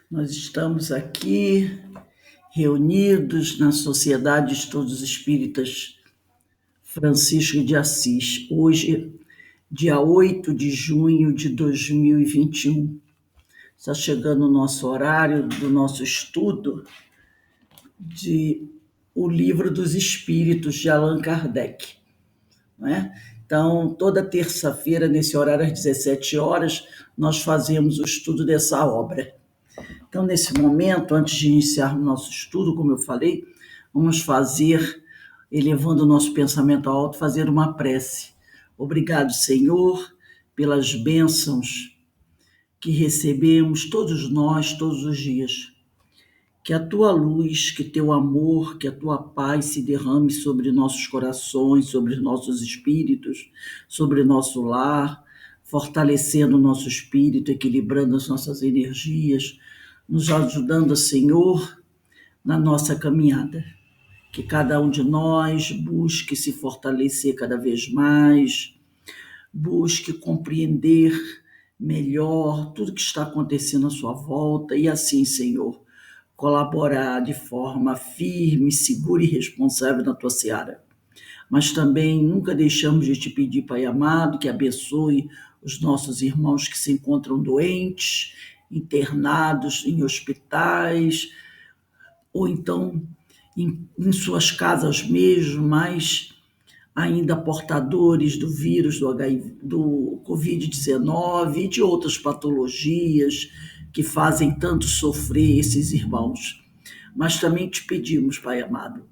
Nós estamos aqui reunidos na Sociedade de Estudos Espíritas Francisco de Assis, hoje, dia 8 de junho de 2021. Está chegando o nosso horário do nosso estudo de O Livro dos Espíritos, de Allan Kardec. Não é? Então, toda terça-feira, nesse horário, às 17 horas, nós fazemos o estudo dessa obra. Então, nesse momento, antes de iniciar o nosso estudo, como eu falei, vamos fazer, elevando o nosso pensamento ao alto, fazer uma prece. Obrigado, Senhor, pelas bênçãos que recebemos todos nós, todos os dias. Que a tua luz, que teu amor, que a tua paz se derrame sobre nossos corações, sobre nossos espíritos, sobre nosso lar, fortalecendo o nosso espírito, equilibrando as nossas energias, nos ajudando, Senhor, na nossa caminhada. Que cada um de nós busque se fortalecer cada vez mais, busque compreender melhor tudo que está acontecendo à sua volta e assim, Senhor, colaborar de forma firme, segura e responsável na tua seara. Mas também nunca deixamos de te pedir, Pai amado, que abençoe os nossos irmãos que se encontram doentes, internados em hospitais, ou então em suas casas mesmo, mas ainda portadores do vírus do Covid-19 e de outras patologias que fazem tanto sofrer esses irmãos. Mas também te pedimos, Pai amado,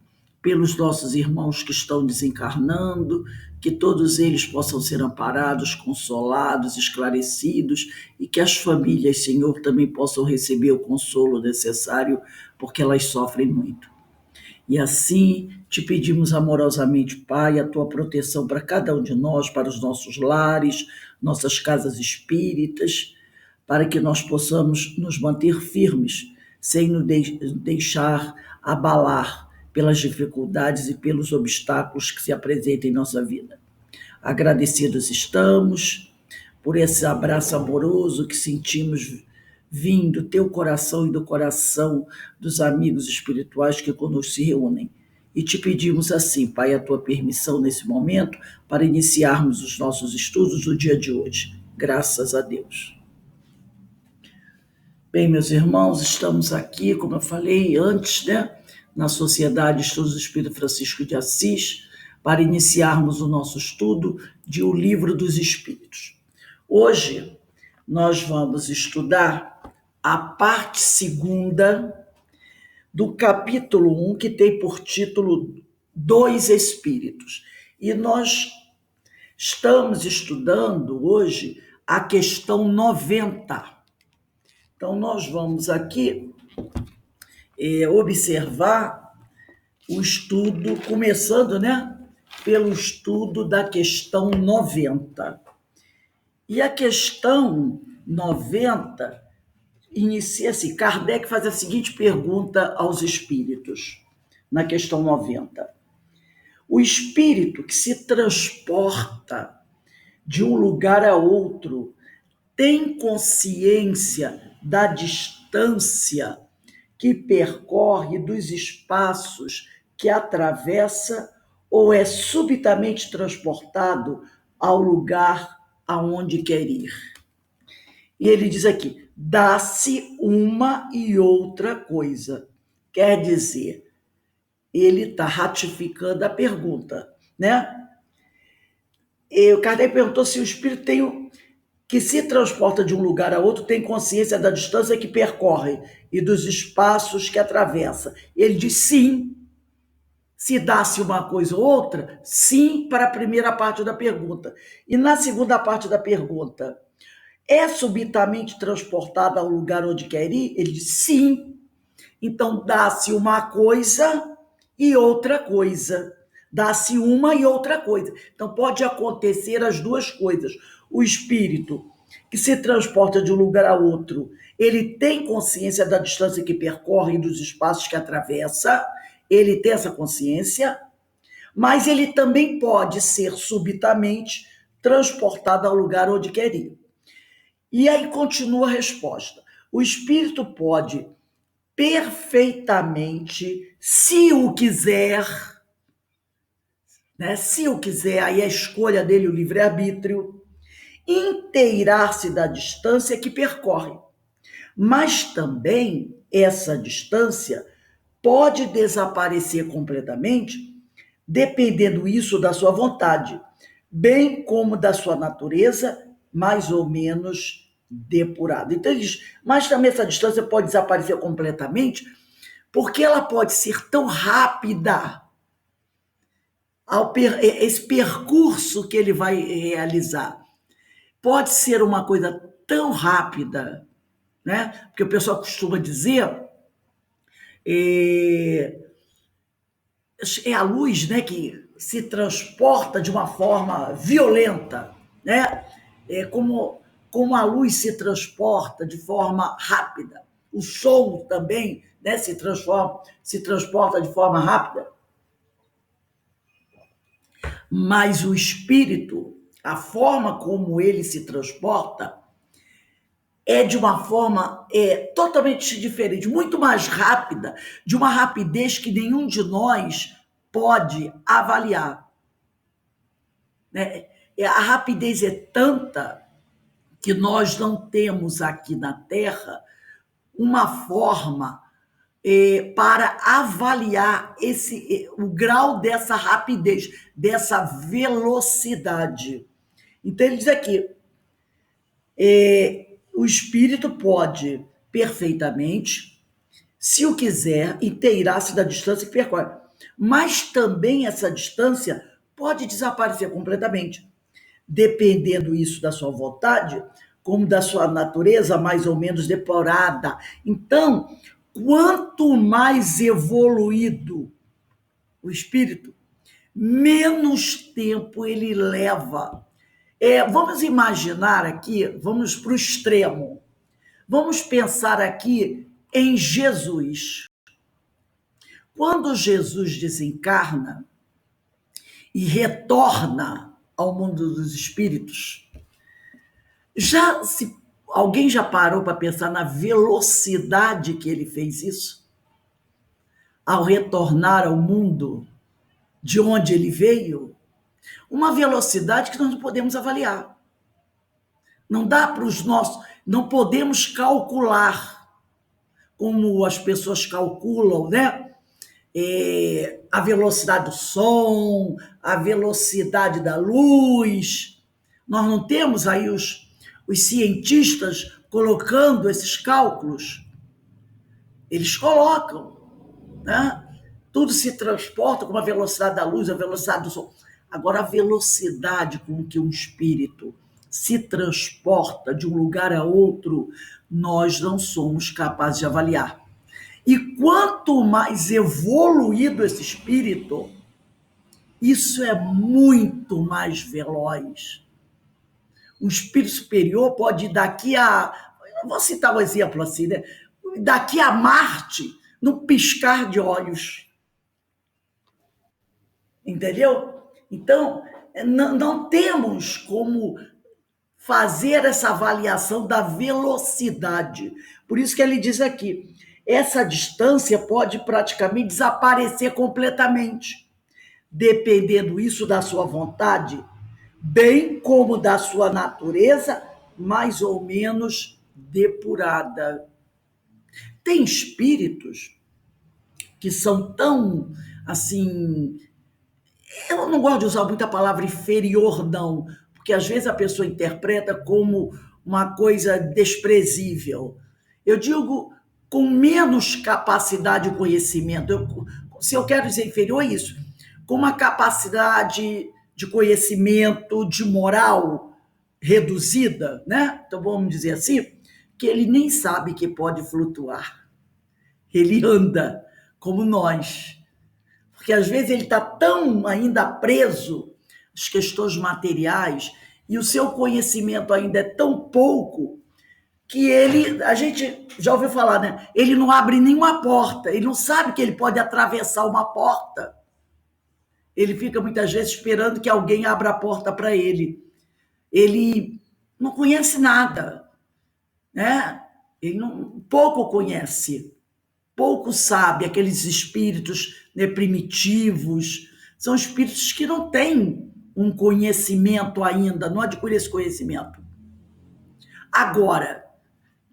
pelos nossos irmãos que estão desencarnando, que todos eles possam ser amparados, consolados, esclarecidos e que as famílias, Senhor, também possam receber o consolo necessário, porque elas sofrem muito. E assim te pedimos amorosamente, Pai, a tua proteção para cada um de nós, para os nossos lares, nossas casas espíritas, para que nós possamos nos manter firmes, sem nos deixar abalar pelas dificuldades e pelos obstáculos que se apresentam em nossa vida. Agradecidos estamos por esse abraço amoroso que sentimos vindo do teu coração e do coração dos amigos espirituais que conosco se reúnem. E te pedimos assim, Pai, a tua permissão nesse momento para iniciarmos os nossos estudos do dia de hoje. Graças a Deus. Bem, meus irmãos, estamos aqui, como eu falei antes, na Sociedade de Estudos Espírita Francisco de Assis, para iniciarmos o nosso estudo de O Livro dos Espíritos. Hoje, nós vamos estudar a parte segunda do capítulo 1, que tem por título Dois Espíritos. E nós estamos estudando hoje a questão 90. Então, nós vamos aqui observar o estudo, começando, pelo estudo da questão 90. E a questão 90 inicia assim, Kardec faz a seguinte pergunta aos espíritos, na questão 90. O espírito que se transporta de um lugar a outro tem consciência da distância que percorre, dos espaços que atravessa, ou é subitamente transportado ao lugar aonde quer ir? E ele diz aqui, dá-se uma e outra coisa. Quer dizer, ele está ratificando a pergunta, E o Kardec perguntou se o espírito que se transporta de um lugar a outro tem consciência da distância que percorre e dos espaços que atravessa. Ele diz sim. Se dá-se uma coisa ou outra, sim, para a primeira parte da pergunta. E na segunda parte da pergunta, é subitamente transportada ao lugar onde quer ir? Ele diz sim. Então, dá-se uma coisa e outra coisa. Dá-se uma e outra coisa. Então, pode acontecer as duas coisas. O espírito que se transporta de um lugar a outro, ele tem consciência da distância que percorre e dos espaços que atravessa, ele tem essa consciência, mas ele também pode ser subitamente transportado ao lugar onde quer ir. E aí continua a resposta. O espírito pode perfeitamente, se o quiser, né? Se o quiser, aí é a escolha dele, o livre-arbítrio, inteirar-se da distância que percorre. Mas também essa distância pode desaparecer completamente, dependendo isso da sua vontade, bem como da sua natureza, mais ou menos depurada. Então, ele diz, mas também essa distância pode desaparecer completamente, porque ela pode ser tão rápida, esse percurso que ele vai realizar, pode ser uma coisa tão rápida, né? Porque o pessoal costuma dizer, é a luz, né, que se transporta de uma forma violenta, né? Como a luz se transporta de forma rápida. O som também, né, se transporta de forma rápida. Mas o espírito, a forma como ele se transporta, é de uma forma totalmente diferente, muito mais rápida, de uma rapidez que nenhum de nós pode avaliar. Né? A rapidez é tanta que nós não temos aqui na Terra uma forma para avaliar o grau dessa rapidez, dessa velocidade. Então, ele diz aqui, o espírito pode perfeitamente, se o quiser, inteirar-se da distância que percorre. Mas também essa distância pode desaparecer completamente, dependendo isso da sua vontade, como da sua natureza mais ou menos depurada. Então, quanto mais evoluído o espírito, menos tempo ele leva. Vamos imaginar aqui, vamos para o extremo. Vamos pensar aqui em Jesus. Quando Jesus desencarna e retorna ao mundo dos espíritos, alguém já parou para pensar na velocidade que ele fez isso? Ao retornar ao mundo de onde ele veio, uma velocidade que nós não podemos avaliar. Não dá para os nossos, não podemos calcular como as pessoas calculam, né? A velocidade do som, a velocidade da luz. Nós não temos aí os cientistas colocando esses cálculos. Eles colocam, né? Tudo se transporta com a velocidade da luz, a velocidade do som. Agora, a velocidade com que um espírito se transporta de um lugar a outro, nós não somos capazes de avaliar. E quanto mais evoluído esse espírito, isso é muito mais veloz. O espírito superior pode ir daqui a... Eu vou citar um exemplo assim, né? Daqui a Marte, num piscar de olhos. Entendeu? Então, não temos como fazer essa avaliação da velocidade. Por isso que ele diz aqui, essa distância pode praticamente desaparecer completamente, dependendo isso da sua vontade, bem como da sua natureza, mais ou menos depurada. Tem espíritos que são tão, assim, eu não gosto de usar muito a palavra inferior, não, porque às vezes a pessoa interpreta como uma coisa desprezível. Eu digo com menos capacidade de conhecimento. Se eu quero dizer inferior, é isso. Com uma capacidade de conhecimento, de moral reduzida, né? Então vamos dizer assim, que ele nem sabe que pode flutuar. Ele anda como nós. Porque às vezes ele está tão ainda preso às questões materiais e o seu conhecimento ainda é tão pouco que a gente já ouviu falar, né? Ele não abre nenhuma porta, ele não sabe que ele pode atravessar uma porta. Ele fica muitas vezes esperando que alguém abra a porta para ele. Ele não conhece nada, né? Ele pouco conhece, pouco sabe, aqueles espíritos, né, primitivos, são espíritos que não têm um conhecimento ainda, não adquiriram esse conhecimento. Agora,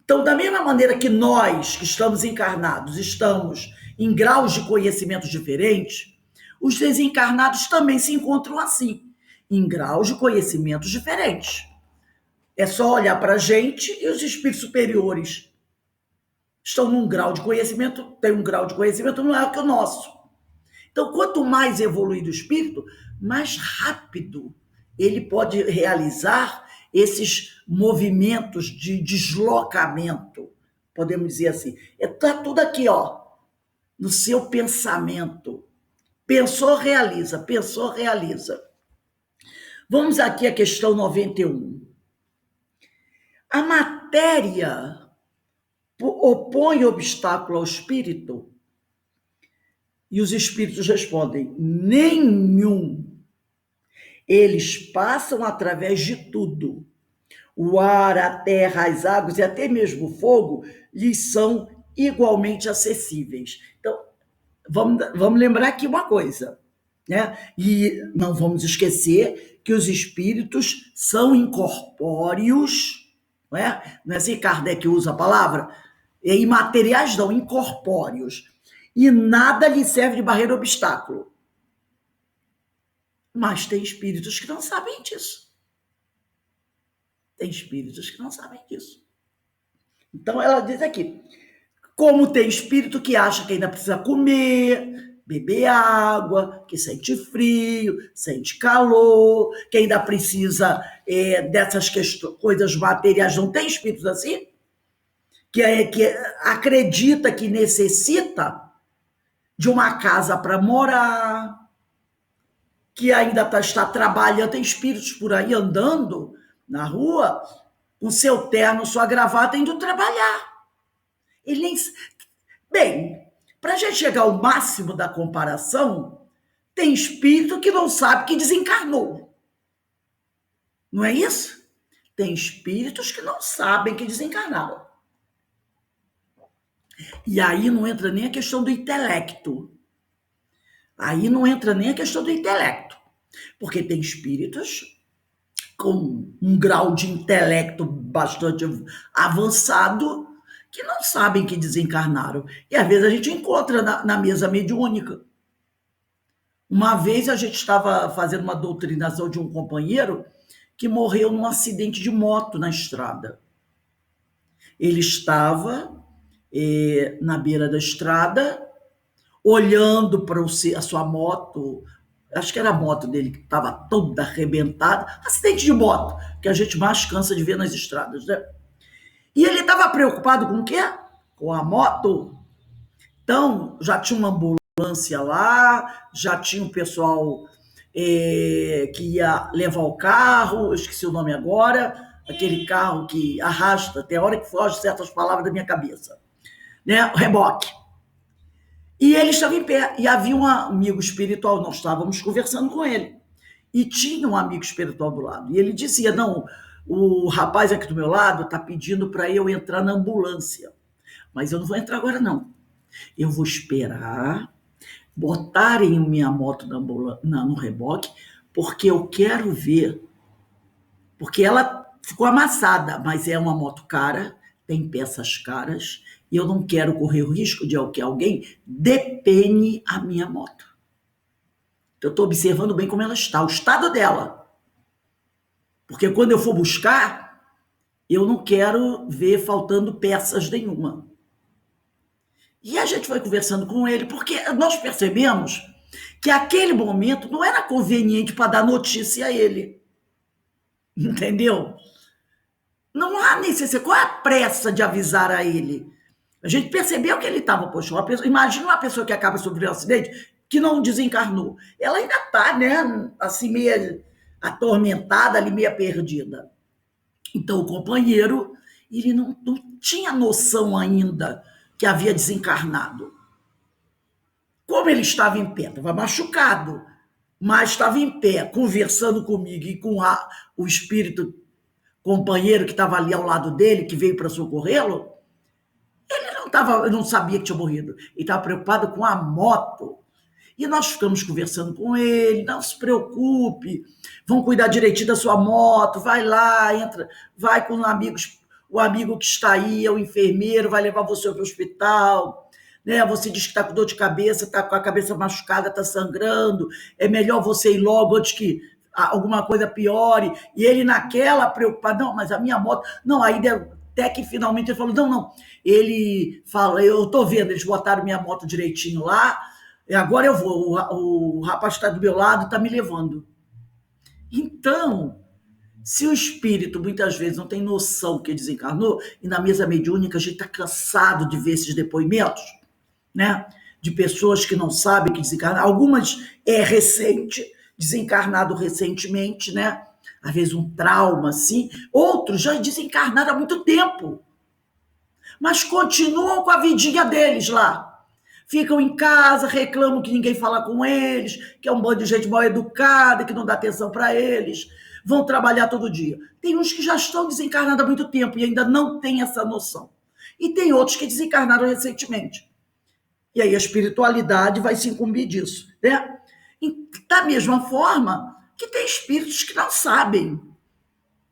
então, da mesma maneira que nós, que estamos encarnados, estamos em graus de conhecimento diferentes, os desencarnados também se encontram assim, em graus de conhecimentos diferentes. É só olhar para a gente e os espíritos superiores estão num grau de conhecimento, tem um grau de conhecimento maior que o nosso. Então, quanto mais evoluído o espírito, mais rápido ele pode realizar esses movimentos de deslocamento, podemos dizer assim. Está tudo aqui, ó, no seu pensamento. Pensou, realiza, pensou, realiza. Vamos aqui à questão 91. A matéria opõe obstáculo ao espírito? E os espíritos respondem: nenhum. Eles passam através de tudo. O ar, a terra, as águas e até mesmo o fogo lhes são igualmente acessíveis. Então, vamos lembrar aqui uma coisa, né? E não vamos esquecer que os espíritos são incorpóreos, não é? Não é assim Kardec usa a palavra? É imateriais, não, incorpóreos. E nada lhe serve de barreira ou obstáculo. Mas tem espíritos que não sabem disso. Tem espíritos que não sabem disso. Então ela diz aqui, como tem espírito que acha que ainda precisa comer, beber água, que sente frio, sente calor, que ainda precisa dessas coisas materiais. Não tem espíritos assim? Que acredita que necessita de uma casa para morar, que ainda está trabalhando, tem espíritos por aí andando na rua, com seu terno, sua gravata, indo trabalhar. Ele nem... Bem, para a gente chegar ao máximo da comparação, tem espírito que não sabe que desencarnou. Não é isso? Tem espíritos que não sabem que desencarnaram. E aí não entra nem a questão do intelecto. Aí não entra nem a questão do intelecto. Porque tem espíritos com um grau de intelecto bastante avançado que não sabem que desencarnaram. E às vezes a gente encontra na mesa mediúnica. Uma vez a gente estava fazendo uma doutrinação de um companheiro que morreu num acidente de moto na estrada. Ele estava na beira da estrada, olhando para a sua moto, acho que era a moto dele que estava toda arrebentada, acidente de moto, que a gente mais cansa de ver nas estradas, né? E ele estava preocupado com o quê? Com a moto. Então, já tinha uma ambulância lá, já tinha um pessoal que ia levar o carro, eu esqueci o nome agora, aquele carro que arrasta, tem hora que foge certas palavras da minha cabeça, né? O reboque. E ele estava em pé, e havia um amigo espiritual, nós estávamos conversando com ele, e tinha um amigo espiritual do lado, e ele dizia, não, o rapaz aqui do meu lado está pedindo para eu entrar na ambulância, mas eu não vou entrar agora não, eu vou esperar botarem minha moto no reboque, porque eu quero ver, porque ela ficou amassada, mas é uma moto cara, tem peças caras, e eu não quero correr o risco de que alguém depene a minha moto. Então, eu estou observando bem como ela está, o estado dela. Porque quando eu for buscar, eu não quero ver faltando peças nenhuma. E a gente foi conversando com ele, porque nós percebemos que aquele momento não era conveniente para dar notícia a ele. Entendeu? Não há necessidade. Qual é a pressa de avisar a ele? A gente percebeu que ele estava, poxa, imagina uma pessoa que acaba de sofrer um acidente, que não desencarnou. Ela ainda está, né, assim, meio atormentada, ali, meio perdida. Então, o companheiro, ele não tinha noção ainda que havia desencarnado. Como ele estava em pé, estava machucado, mas estava em pé, conversando comigo e com o espírito companheiro que estava ali ao lado dele, que veio para socorrê-lo, eu não sabia que tinha morrido. Ele estava preocupado com a moto. E nós ficamos conversando com ele, não se preocupe, vão cuidar direitinho da sua moto, vai lá, entra, vai com amigos, o amigo que está aí, é o enfermeiro, vai levar você para o hospital, né? Você diz que está com dor de cabeça, está com a cabeça machucada, está sangrando, é melhor você ir logo antes que alguma coisa piore. E ele naquela preocupada, não, mas a minha moto, não, aí até que finalmente ele falou, não, ele fala, eu estou vendo, eles botaram minha moto direitinho lá, e agora eu vou, o rapaz que está do meu lado está me levando. Então, se o espírito muitas vezes não tem noção que desencarnou, e na mesa mediúnica a gente está cansado de ver esses depoimentos, né? De pessoas que não sabem que desencarnaram, algumas é recente, desencarnado recentemente, né? Às vezes um trauma assim, outros já desencarnaram há muito tempo, mas continuam com a vidinha deles lá. Ficam em casa, reclamam que ninguém fala com eles, que é um bando de gente mal educada, que não dá atenção para eles, vão trabalhar todo dia. Tem uns que já estão desencarnados há muito tempo e ainda não têm essa noção. E tem outros que desencarnaram recentemente. E aí a espiritualidade vai se incumbir disso, né? E da mesma forma que tem espíritos que não sabem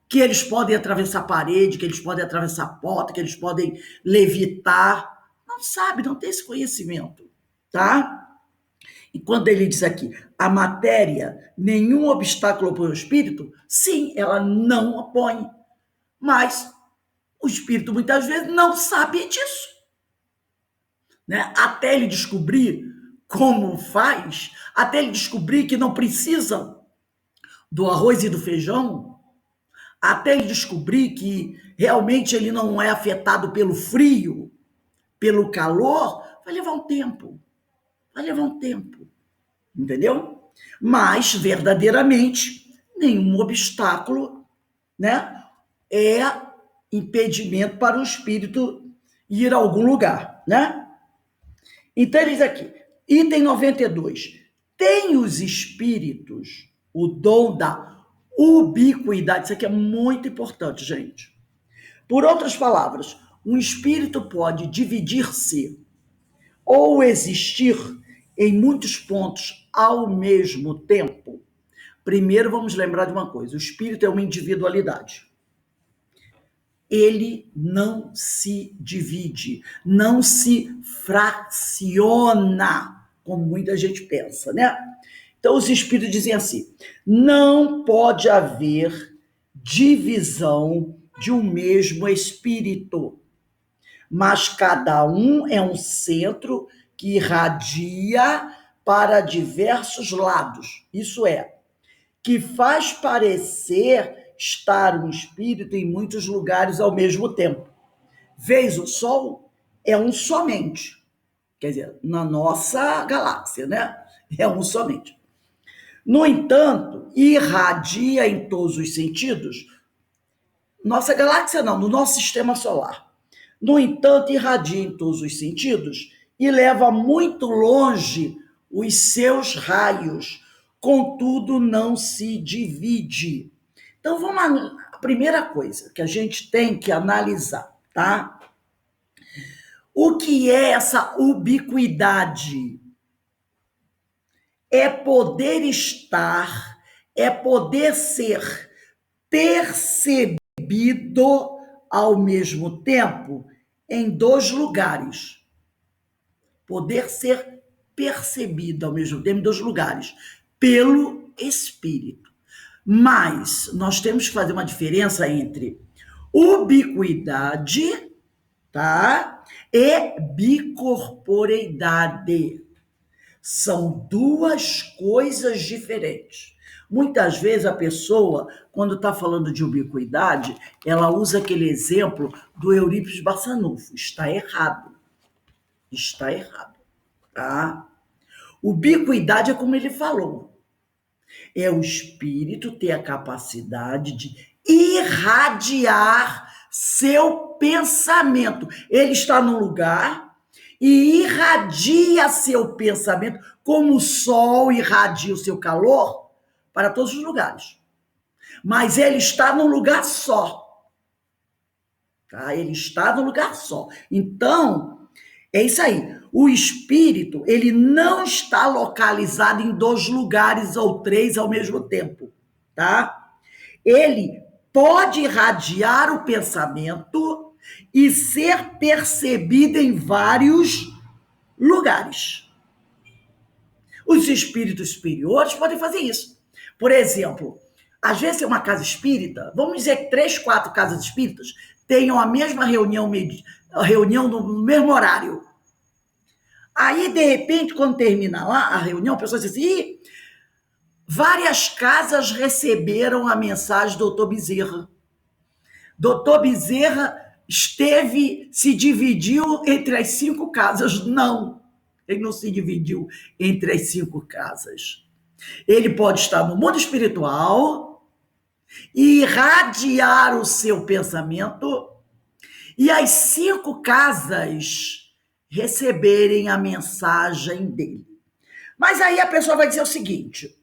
que eles podem atravessar a parede, que eles podem atravessar a porta, que eles podem levitar. Não sabe, não tem esse conhecimento, tá? E quando ele diz aqui, a matéria, nenhum obstáculo opõe ao espírito, sim, ela não opõe. Mas o espírito muitas vezes não sabe disso, né? Até ele descobrir como faz, até ele descobrir que não precisa do arroz e do feijão, até ele descobrir que realmente ele não é afetado pelo frio, pelo calor, vai levar um tempo. Vai levar um tempo. Entendeu? Mas, verdadeiramente, nenhum obstáculo, né, é impedimento para o espírito ir a algum lugar, né? Então, ele diz aqui, item 92. Tem os espíritos o dom da ubiquidade. Isso aqui é muito importante, gente. Por outras palavras, um espírito pode dividir-se ou existir em muitos pontos ao mesmo tempo. Primeiro, vamos lembrar de uma coisa: o espírito é uma individualidade. Ele não se divide, não se fraciona, como muita gente pensa, né? Então, os espíritos dizem assim: não pode haver divisão de um mesmo espírito, mas cada um é um centro que irradia para diversos lados. Isso é, que faz parecer estar um espírito em muitos lugares ao mesmo tempo. Vês o Sol? É um somente. Quer dizer, na nossa galáxia, né? É um somente. No entanto, irradia em todos os sentidos. Nossa galáxia não, no nosso sistema solar. No entanto, irradia em todos os sentidos e leva muito longe os seus raios, contudo não se divide. Então vamos a primeira coisa que a gente tem que analisar, tá? O que é essa ubiquidade? É poder estar, é poder ser percebido ao mesmo tempo em dois lugares. Poder ser percebido ao mesmo tempo em dois lugares, pelo espírito. Mas nós temos que fazer uma diferença entre ubiquidade, tá? E bicorporeidade. São duas coisas diferentes. Muitas vezes a pessoa, quando está falando de ubiquidade, ela usa aquele exemplo do Eurípides Barçanufo. Está errado. Está errado, tá? Ubiquidade é como ele falou. É o espírito ter a capacidade de irradiar seu pensamento. Ele está num lugar e irradia seu pensamento, como o sol irradia o seu calor para todos os lugares. Mas ele está num lugar só. Tá? Ele está num lugar só. Então, É isso aí. O espírito, ele não está localizado em 2 lugares ou 3 ao mesmo tempo, tá? Ele pode irradiar o pensamento e ser percebido em vários lugares. Os espíritos superiores podem fazer isso. Por exemplo, às vezes é uma casa espírita, vamos dizer que 3, 4 casas espíritas tenham a mesma reunião no mesmo horário. Aí, de repente, quando termina lá a reunião, a pessoa diz assim, várias casas receberam a mensagem do doutor Bezerra. Doutor Bezerra se dividiu entre as 5 casas. Não, ele não se dividiu entre as 5 casas. Ele pode estar no mundo espiritual e irradiar o seu pensamento e as 5 casas receberem a mensagem dele. Mas aí a pessoa vai dizer o seguinte,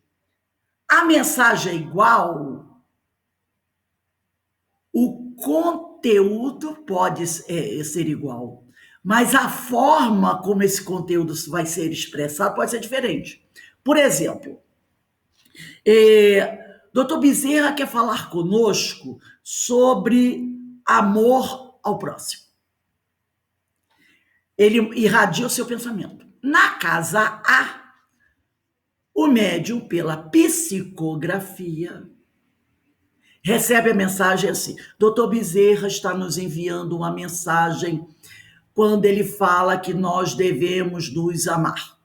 a mensagem é igual, o conteúdo pode ser igual, mas a forma como esse conteúdo vai ser expressado pode ser diferente. Por exemplo, Dr. Bezerra quer falar conosco sobre amor ao próximo. Ele irradia o seu pensamento. Na casa A, o médium, pela psicografia, recebe a mensagem assim, Dr. Bezerra está nos enviando uma mensagem quando ele fala que nós devemos nos amar.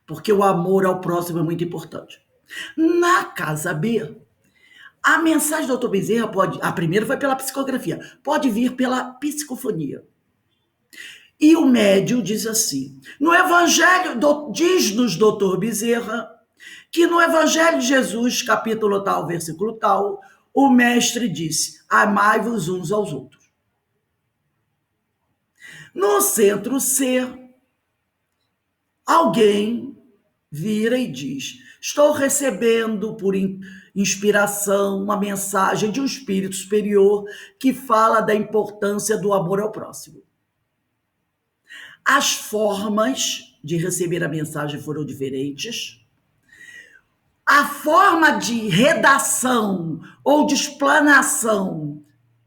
Porque o amor ao próximo é muito importante. Na casa B, a mensagem do Dr. Bezerra a primeira foi pela psicografia, pode vir pela psicofonia. E o médium diz assim, no Evangelho, diz-nos Dr. Bezerra, que no Evangelho de Jesus, capítulo tal, versículo tal, o mestre disse, amai-vos uns aos outros. No centro C, alguém vira e diz, estou recebendo por inspiração uma mensagem de um espírito superior que fala da importância do amor ao próximo. As formas de receber a mensagem foram diferentes. A forma de redação ou de explanação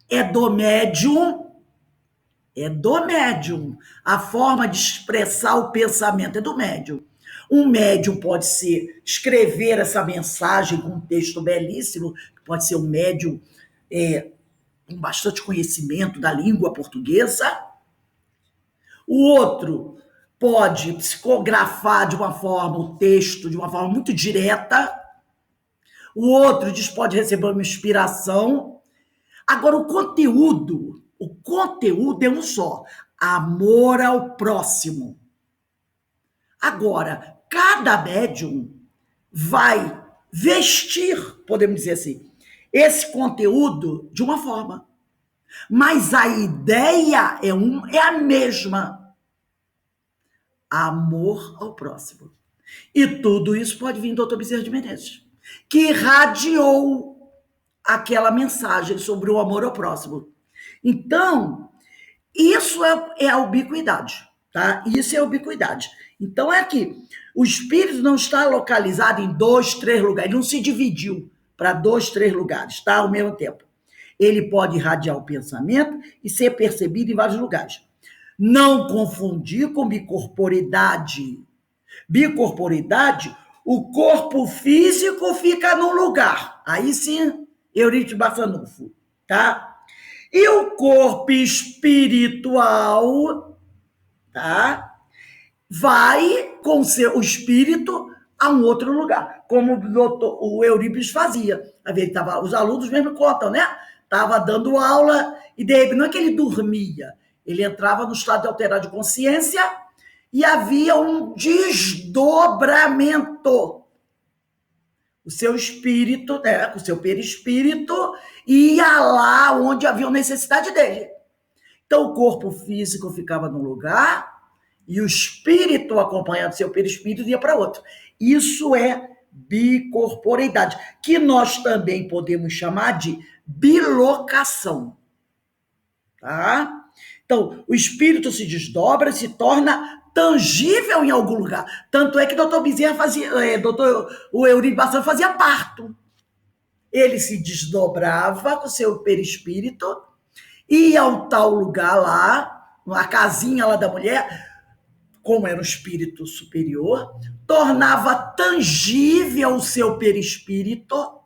é do médium. A forma de expressar o pensamento é do médium. Um médium pode escrever essa mensagem com um texto belíssimo, pode ser um médium com bastante conhecimento da língua portuguesa. O outro pode psicografar de uma forma o texto, de uma forma muito direta. O outro pode receber uma inspiração. Agora, o conteúdo é um só. Amor ao próximo. Agora, cada médium vai vestir, podemos dizer assim, esse conteúdo de uma forma. Mas a ideia é a mesma. Amor ao próximo. E tudo isso pode vir do Dr. Bezerra de Menezes, que irradiou aquela mensagem sobre o amor ao próximo. Então, isso é a ubiquidade, tá? Isso é a ubiquidade. Então, é que o espírito não está localizado em 2, 3 lugares, ele não se dividiu para 2, 3 lugares, tá? Ao mesmo tempo. Ele pode irradiar o pensamento e ser percebido em vários lugares. Não confundir com bicorporidade. Bicorporidade, o corpo físico fica num lugar. Aí sim, Eurípides Barçanufo, tá? E o corpo espiritual, tá? Vai com o espírito a um outro lugar, como o Eurípides fazia. Os alunos mesmo contam, né? Estava dando aula e de repente, não é que ele dormia, ele entrava no estado de alterado de consciência e havia um desdobramento. O seu espírito, o seu perispírito, ia lá onde havia necessidade dele. Então, o corpo físico ficava num lugar e o espírito, acompanhando seu perispírito, ia para outro. Isso é bicorporeidade, que nós também podemos chamar de bilocação. Tá? Então, o espírito se desdobra, se torna tangível em algum lugar. Tanto é que doutor Bezerra fazia, o Eurípides Barçanufo fazia parto. Ele se desdobrava com o seu perispírito, ia ao tal lugar lá, na casinha lá da mulher, como era um espírito superior, tornava tangível o seu perispírito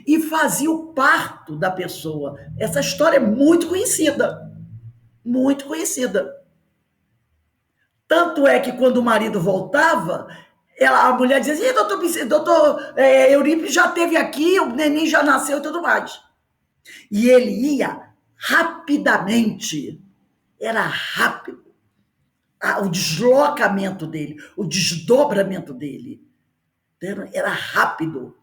e fazia o parto da pessoa. Essa história é muito conhecida, muito conhecida. Tanto é que quando o marido voltava, a mulher dizia assim, doutor Eurípides já esteve aqui, o neném já nasceu e tudo mais. E ele ia rapidamente, era rápido, o deslocamento dele, o desdobramento dele, era rápido.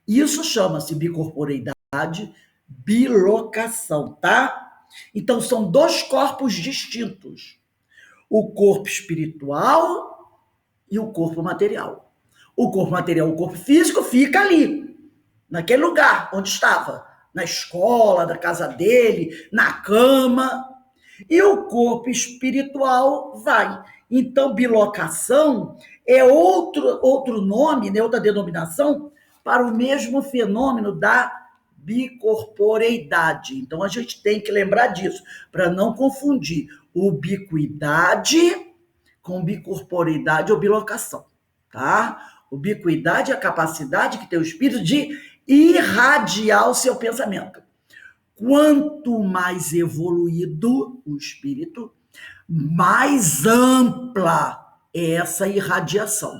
Isso chama-se bicorporeidade, bilocação, tá? Então, são dois corpos distintos. O corpo espiritual e o corpo material. O corpo material, o corpo físico, fica ali, naquele lugar onde estava, na escola, na casa dele, na cama. E o corpo espiritual vai. Então, bilocação é outro nome, né, outra denominação, para o mesmo fenômeno da bicorporeidade. Então, a gente tem que lembrar disso, para não confundir ubiquidade com bicorporeidade ou bilocação, tá? Ubiquidade é a capacidade que tem o espírito de irradiar o seu pensamento. Quanto mais evoluído o espírito, mais ampla é essa irradiação.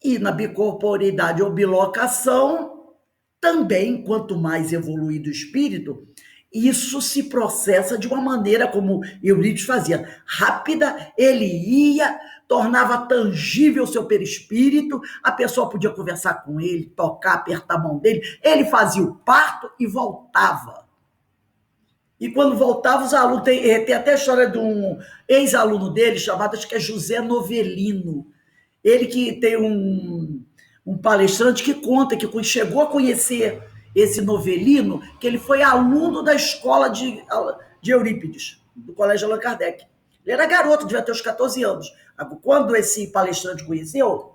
E na bicorporeidade ou bilocação, também, quanto mais evoluído o espírito, isso se processa de uma maneira como Eurípides fazia, rápida, ele ia, tornava tangível o seu perispírito, a pessoa podia conversar com ele, tocar, apertar a mão dele, ele fazia o parto e voltava. E quando voltava, os alunos, tem até a história de um ex-aluno dele, chamado, acho que é José Novelino, ele que tem um palestrante que conta que quando chegou a conhecer esse Novelino, que ele foi aluno da escola de Eurípides, do Colégio Allan Kardec. Ele era garoto, devia ter uns 14 anos. Quando esse palestrante conheceu,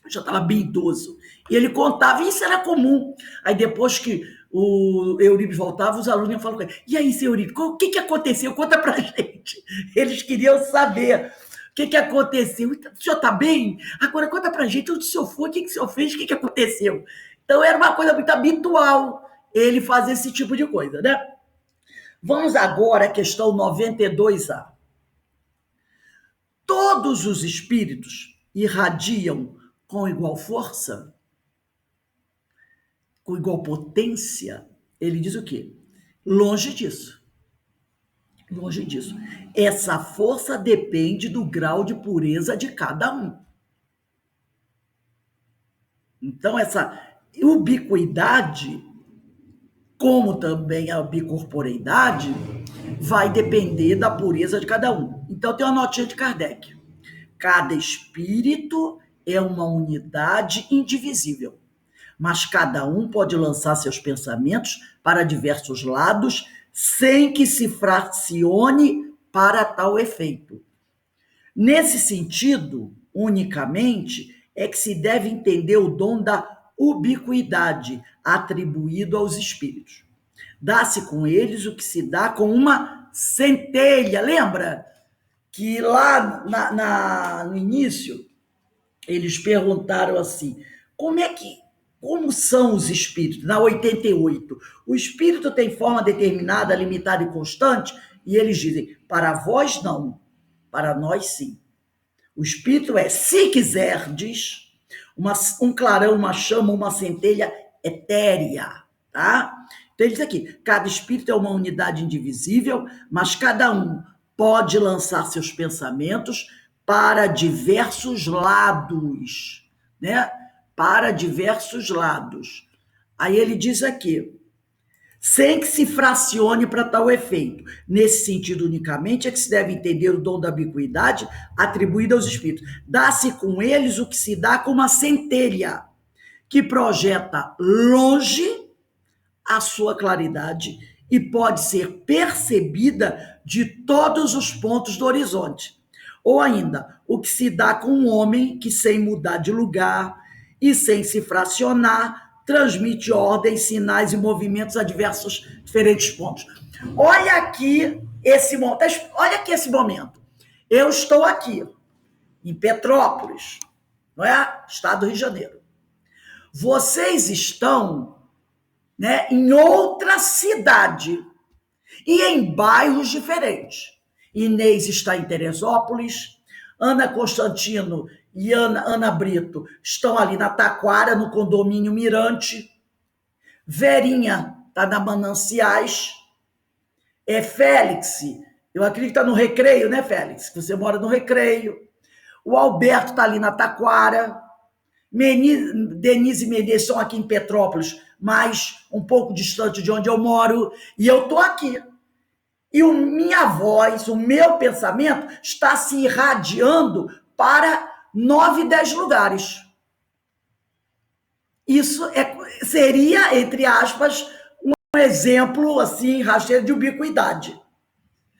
já estava bem idoso. E ele contava, e isso era comum. Aí depois que o Eurípides voltava, os alunos falavam com ele, e aí, seu Eurípides, o que aconteceu? Conta pra gente. Eles queriam saber o que aconteceu. O senhor está bem? Agora conta pra gente onde o senhor foi, o que o senhor fez, o que aconteceu. Então era uma coisa muito habitual ele fazer esse tipo de coisa, né? Vamos agora à questão 92A. Todos os espíritos irradiam com igual força? Com igual potência? Ele diz o quê? Longe disso. Longe disso. Essa força depende do grau de pureza de cada um. Então, essa ubiquidade, como também a bicorporeidade, vai depender da pureza de cada um. Então, tem uma notinha de Kardec. Cada espírito é uma unidade indivisível, mas cada um pode lançar seus pensamentos para diversos lados sem que se fracione para tal efeito. Nesse sentido, unicamente, é que se deve entender o dom da ubiquidade atribuído aos espíritos. Dá-se com eles o que se dá com uma centelha. Lembra que lá no início eles perguntaram assim, como são os espíritos? Na 88, o espírito tem forma determinada, limitada e constante? E eles dizem, para vós não, para nós sim. O espírito é, se quiserdes, um clarão, uma chama, uma centelha etérea, tá? Então ele diz aqui, cada espírito é uma unidade indivisível, mas cada um pode lançar seus pensamentos para diversos lados, né? Para diversos lados. Aí ele diz aqui, sem que se fracione para tal efeito. Nesse sentido unicamente é que se deve entender o dom da ubiquidade atribuído aos espíritos. Dá-se com eles o que se dá com uma centelha, que projeta longe a sua claridade e pode ser percebida de todos os pontos do horizonte. Ou ainda, o que se dá com um homem que, sem mudar de lugar e sem se fracionar, transmite ordens, sinais e movimentos a diversos diferentes pontos. Olha aqui esse momento. Olha aqui esse momento. Eu estou aqui, em Petrópolis, não é? Estado do Rio de Janeiro. Vocês estão, né, em outra cidade e em bairros diferentes. Inês está em Teresópolis, Ana Constantino e Ana Brito estão ali na Taquara, no condomínio Mirante. Verinha está na Mananciais. Félix, eu acredito que está no Recreio, né, Félix? Você mora no Recreio. O Alberto está ali na Taquara. Denise e Menezes estão aqui em Petrópolis, mas um pouco distante de onde eu moro, e eu estou aqui. E minha voz, o meu pensamento está se irradiando para 9, 10 lugares. Isso seria, entre aspas, um exemplo assim, rasteiro de ubiquidade,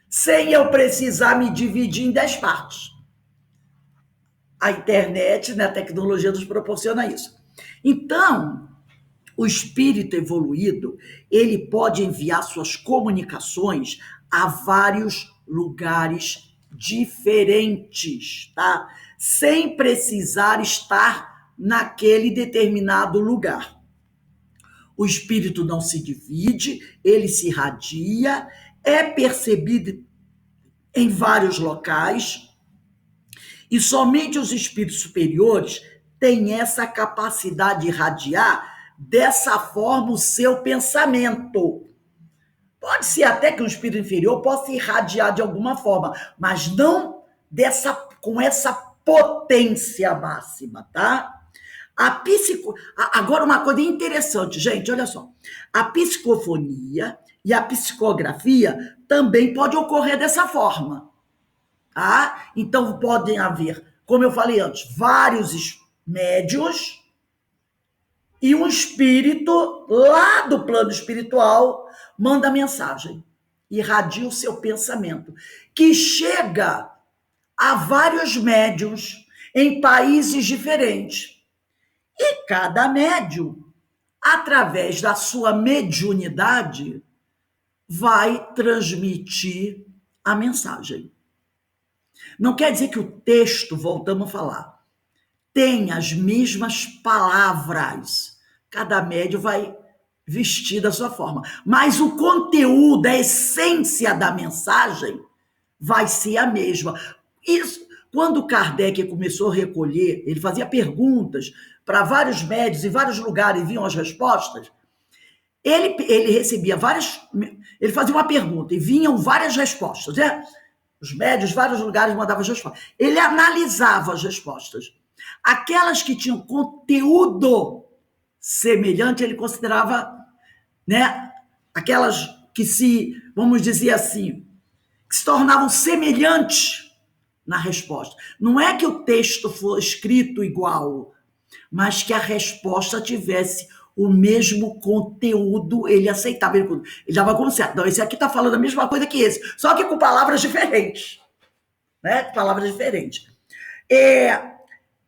sem eu precisar me dividir em 10 partes. A internet, né, a tecnologia nos proporciona isso. Então, o espírito evoluído, ele pode enviar suas comunicações a vários lugares diferentes, tá? Sem precisar estar naquele determinado lugar. O espírito não se divide, ele se irradia, é percebido em vários locais, e somente os espíritos superiores têm essa capacidade de irradiar dessa forma o seu pensamento. Pode ser até que um espírito inferior possa irradiar de alguma forma, mas não com essa potência máxima, tá? Agora, uma coisa interessante, gente, olha só. A psicofonia e a psicografia também pode ocorrer dessa forma. Tá? Então, podem haver, como eu falei antes, vários médiuns e um espírito lá do plano espiritual manda mensagem, irradia o seu pensamento, que chega a vários médiuns em países diferentes. E cada médium, através da sua mediunidade, vai transmitir a mensagem. Não quer dizer que o texto, voltamos a falar, tem as mesmas palavras. Cada médium vai vestir da sua forma. Mas o conteúdo, a essência da mensagem vai ser a mesma. Isso, quando Kardec começou a recolher, ele fazia perguntas para vários médios em vários lugares e vinham as respostas. Ele recebia várias. Ele fazia uma pergunta e vinham várias respostas, né? Os médios, vários lugares mandavam as respostas. Ele analisava as respostas. Aquelas que tinham conteúdo semelhante, ele considerava, né? Aquelas que vamos dizer assim, que se tornavam semelhantes na resposta. Não é que o texto for escrito igual, mas que a resposta tivesse o mesmo conteúdo, ele aceitava. Ele dava como certo. Não, esse aqui está falando a mesma coisa que esse, só que com palavras diferentes. Né? Palavras diferentes.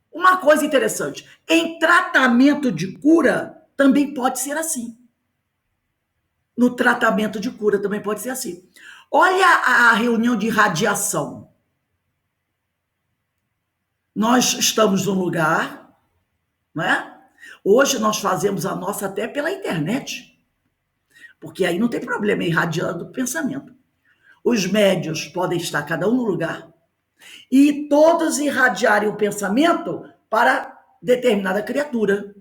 Uma coisa interessante, em tratamento de cura, também pode ser assim. No tratamento de cura também pode ser assim. Olha a reunião de radiação. Nós estamos num lugar, não é? Hoje nós fazemos a nossa até pela internet, porque aí não tem problema irradiando o pensamento. Os médios podem estar cada um no lugar e todos irradiarem o pensamento para determinada criatura.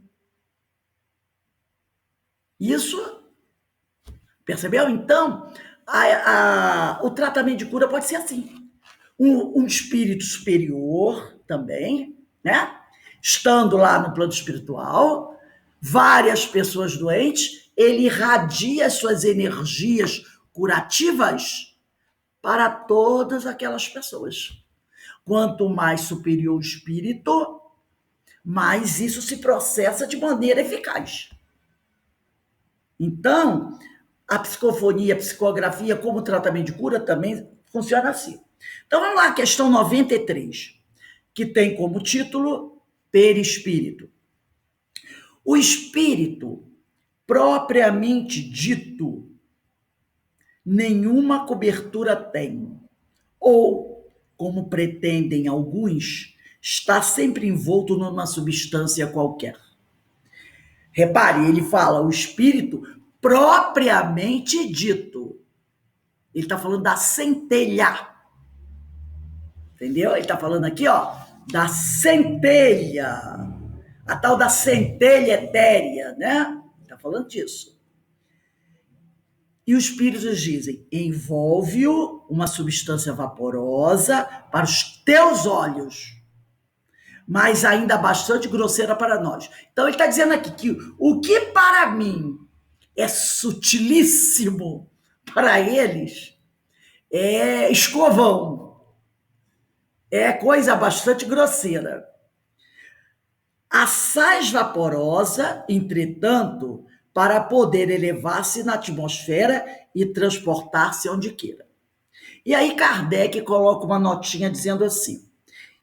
Isso, percebeu? Então, o tratamento de cura pode ser assim. Um espírito superior também, né? Estando lá no plano espiritual, várias pessoas doentes, ele irradia as suas energias curativas para todas aquelas pessoas. Quanto mais superior o espírito, mais isso se processa de maneira eficaz. Então, a psicofonia, a psicografia, como tratamento de cura, também funciona assim. Então, vamos lá, questão 93, que tem como título perispírito. O espírito, propriamente dito, nenhuma cobertura tem, ou, como pretendem alguns, está sempre envolto numa substância qualquer. Repare, ele fala o espírito propriamente dito. Ele está falando da centelha. Entendeu? Ele está falando aqui, ó, da centelha. A tal da centelha etérea, né? Está falando disso. E os espíritos dizem: envolve-o uma substância vaporosa para os teus olhos, mas ainda bastante grosseira para nós. Então ele está dizendo aqui que o que para mim é sutilíssimo, para eles é escovão, é coisa bastante grosseira. A sais vaporosa, entretanto, para poder elevar-se na atmosfera e transportar-se onde queira. E aí Kardec coloca uma notinha dizendo assim: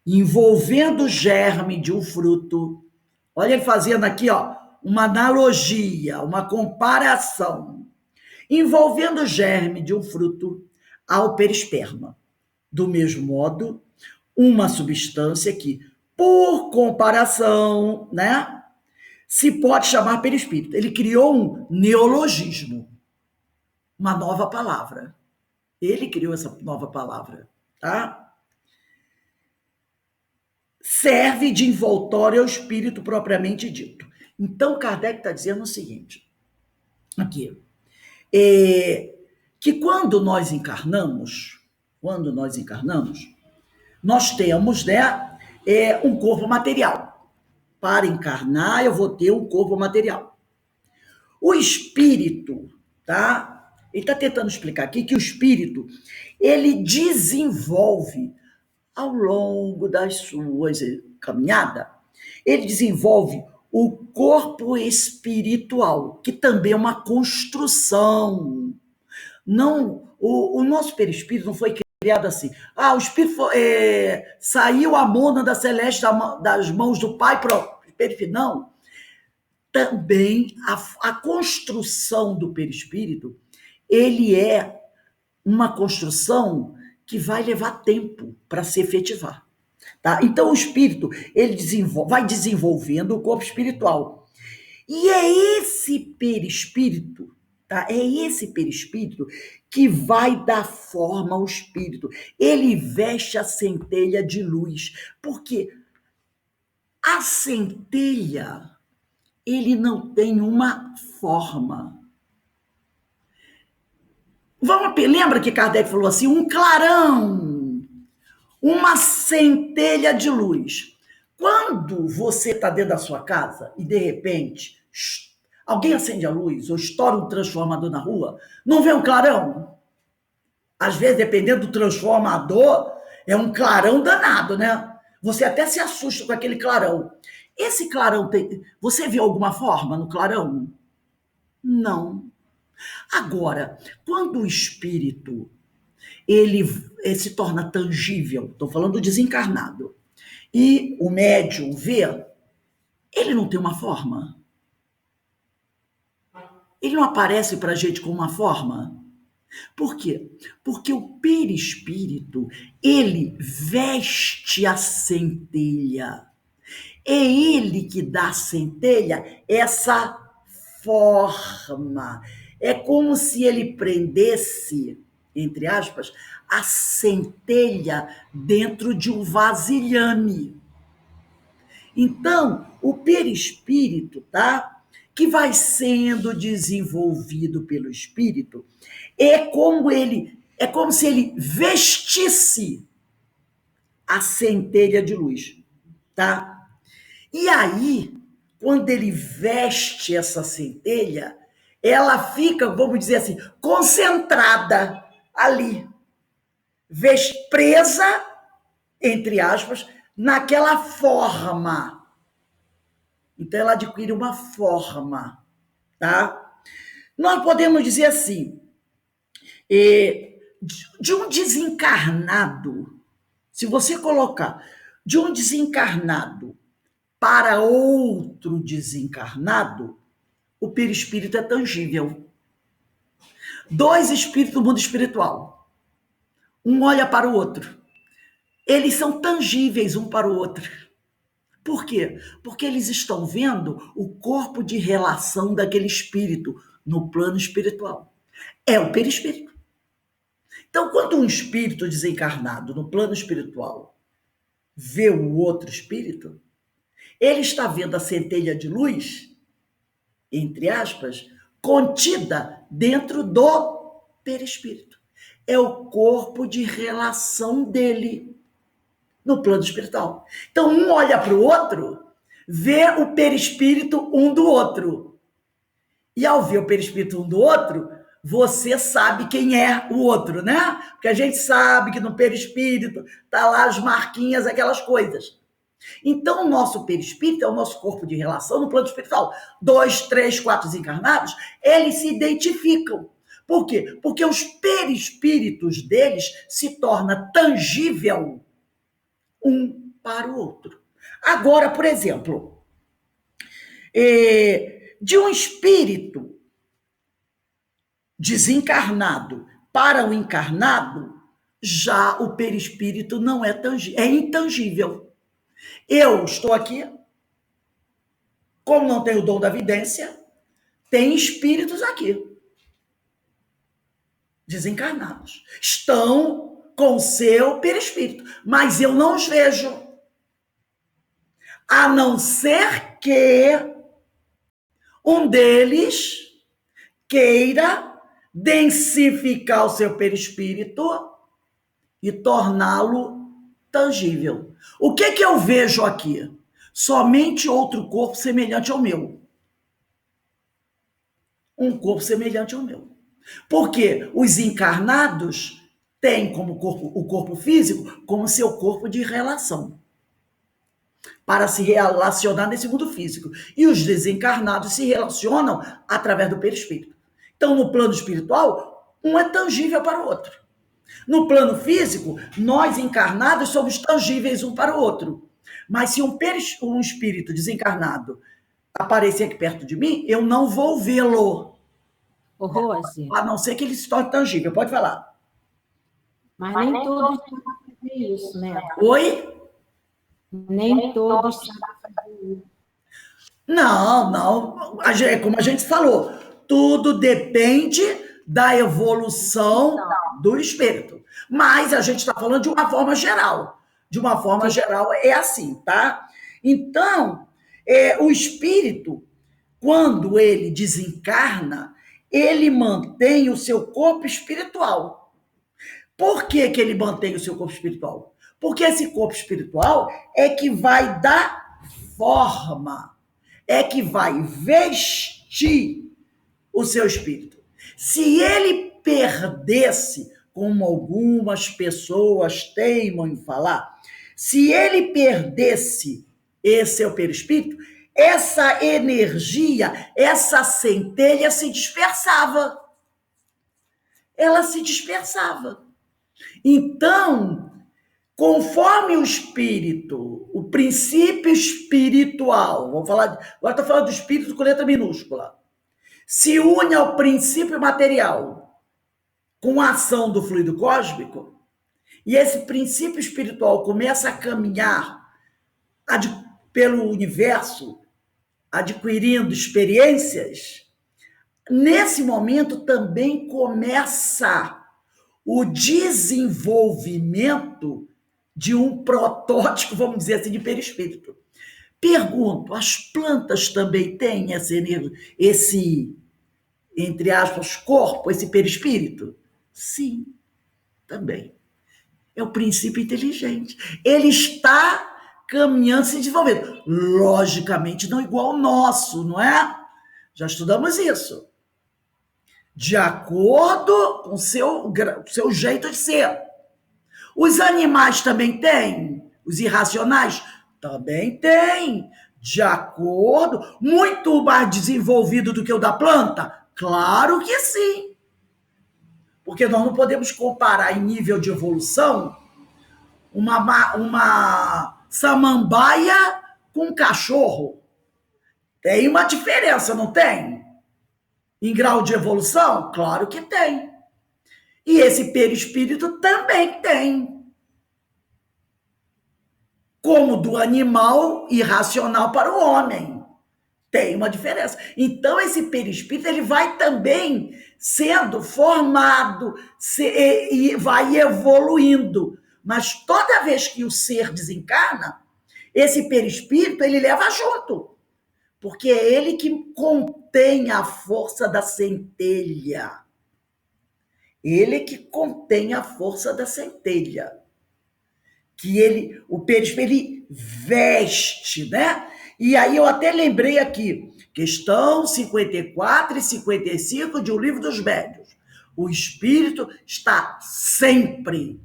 envolvendo o germe de um fruto. Olha ele fazendo aqui, ó, uma analogia, uma comparação. Envolvendo o germe de um fruto ao perisperma. Do mesmo modo, uma substância que, por comparação, né, se pode chamar perispírito. Ele criou um neologismo, uma nova palavra. Ele criou essa nova palavra, tá? Serve de envoltório ao espírito propriamente dito. Então, Kardec está dizendo o seguinte, aqui, que quando nós encarnamos, nós temos, né, um corpo material. Para encarnar, eu vou ter um corpo material. O espírito, tá? Ele está tentando explicar aqui que o espírito, ele desenvolve ao longo das suas caminhadas, ele desenvolve o corpo espiritual, que também é uma construção. Não, o nosso perispírito não foi criado assim. O espírito saiu a mônada celeste das mãos do Pai para o perispírito. Não. Também a construção do perispírito, ele é uma construção que vai levar tempo para se efetivar. Tá? Então, o espírito ele vai desenvolvendo o corpo espiritual. E é esse perispírito, tá? É esse perispírito que vai dar forma ao espírito. Ele veste a centelha de luz, porque a centelha, ele não tem uma forma. Lembra que Kardec falou assim, um clarão, uma centelha de luz. Quando você está dentro da sua casa e, de repente, alguém acende a luz ou estoura um transformador na rua, não vê um clarão? Às vezes, dependendo do transformador, é um clarão danado, né? Você até se assusta com aquele clarão. Esse clarão Você vê alguma forma no clarão? Não. Agora, quando o espírito ele se torna tangível, estou falando do desencarnado, e o médium vê, ele não tem uma forma? Ele não aparece para a gente com uma forma? Por quê? Porque o perispírito, ele veste a centelha. É ele que dá à centelha essa forma. É como se ele prendesse, entre aspas, a centelha dentro de um vasilhame. Então, o perispírito, tá? Que vai sendo desenvolvido pelo espírito, é como se ele vestisse a centelha de luz, tá? E aí, quando ele veste essa centelha, ela fica, vamos dizer assim, concentrada ali, presa, entre aspas, naquela forma. Então, ela adquire uma forma, tá? Nós podemos dizer assim, de um desencarnado, se você colocar de um desencarnado para outro desencarnado, o perispírito é tangível. Dois espíritos do mundo espiritual, um olha para o outro. Eles são tangíveis um para o outro. Por quê? Porque eles estão vendo o corpo de relação daquele espírito no plano espiritual. É o perispírito. Então, quando um espírito desencarnado no plano espiritual vê o outro espírito, ele está vendo a centelha de luz, entre aspas, contida dentro do perispírito. É o corpo de relação dele no plano espiritual. Então, um olha para o outro, vê o perispírito um do outro. E ao ver o perispírito um do outro, você sabe quem é o outro, né? Porque a gente sabe que no perispírito tá lá as marquinhas, aquelas coisas. Então, o nosso perispírito é o nosso corpo de relação no plano espiritual. 2, 3, 4 desencarnados, eles se identificam. Por quê? Porque os perispíritos deles se tornam tangível um para o outro. Agora, por exemplo, de um espírito desencarnado para o encarnado, já o perispírito não é tangível, é intangível. Eu estou aqui, como não tenho o dom da vidência, tem espíritos aqui, desencarnados. Estão com seu perispírito, mas eu não os vejo. A não ser que um deles queira densificar o seu perispírito e torná-lo tangível. O que eu vejo aqui? Somente outro corpo semelhante ao meu. Um corpo semelhante ao meu. Porque os encarnados têm como corpo, o corpo físico como seu corpo de relação, para se relacionar nesse mundo físico. E os desencarnados se relacionam através do perispírito. Então, no plano espiritual, um é tangível para o outro. No plano físico, nós encarnados somos tangíveis um para o outro. Mas se um espírito desencarnado aparecer aqui perto de mim, eu não vou vê-lo. Ô, Rose, A não ser que ele se torne tangível. Pode falar. mas nem todos sabem fazer isso, né? Oi? Nem todos sabem fazer isso. Não. Como a gente falou, tudo depende da evolução do espírito. Mas a gente está falando de uma forma geral. De uma forma geral é assim, tá? Então, o espírito, quando ele desencarna, ele mantém o seu corpo espiritual. Por que ele mantém o seu corpo espiritual? Porque esse corpo espiritual é que vai dar forma, é que vai vestir o seu espírito. Se ele perdesse, como algumas pessoas teimam em falar, se ele perdesse esse seu perispírito, essa energia, essa centelha se dispersava. Ela se dispersava. Então, conforme o espírito, o princípio espiritual, vamos falar, agora estou falando do espírito com letra minúscula, se une ao princípio material com a ação do fluido cósmico, e esse princípio espiritual começa a caminhar pelo universo, adquirindo experiências, nesse momento também começa o desenvolvimento de um protótipo, vamos dizer assim, de perispírito. Pergunto, as plantas também têm esse, entre aspas, corpo, esse perispírito? Sim, também. É o princípio inteligente. Ele está caminhando, se desenvolvendo. Logicamente, não igual ao nosso, não é? Já estudamos isso. De acordo com o seu jeito de ser. Os animais também têm? Os irracionais? Também têm. De acordo, muito mais desenvolvido do que o da planta? Claro que sim. Porque nós não podemos comparar em nível de evolução uma samambaia com um cachorro. Tem uma diferença, não tem? Em grau de evolução? Claro que tem. E esse perispírito também tem. Como do animal irracional para o homem. Tem uma diferença. Então, esse perispírito ele vai também sendo formado e vai evoluindo. Mas toda vez que o ser desencarna, esse perispírito ele leva junto. Porque é ele que contém a força da centelha. Ele que contém a força da centelha. Que o perispírito, ele veste, né? E aí eu até lembrei aqui, questão 54 e 55 de O Livro dos Médiuns. O espírito está sempre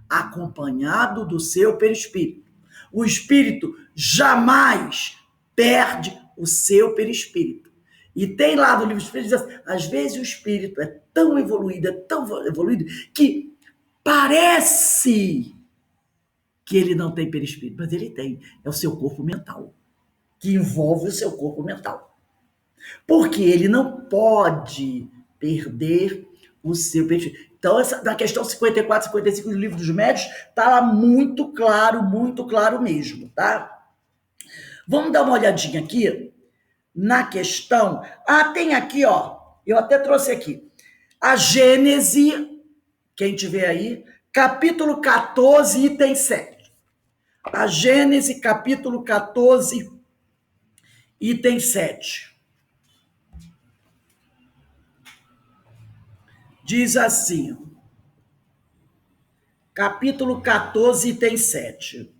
acompanhado do seu perispírito. O espírito jamais perde o seu perispírito. E tem lá no Livro dos Espíritos, diz assim, às vezes o espírito é tão evoluído, que parece que ele não tem perispírito, mas ele tem. É o seu corpo mental, que envolve o seu corpo mental. Porque ele não pode perder o seu perispírito. Então, na questão 54 e 55 do Livro dos Médiuns, está lá muito claro mesmo, tá? Vamos dar uma olhadinha aqui na questão. Tem aqui, ó, eu até trouxe aqui, a Gênese, quem tiver aí, capítulo 14, item 7. A Gênese, capítulo 14, item 7. Diz assim, capítulo 14, item 7.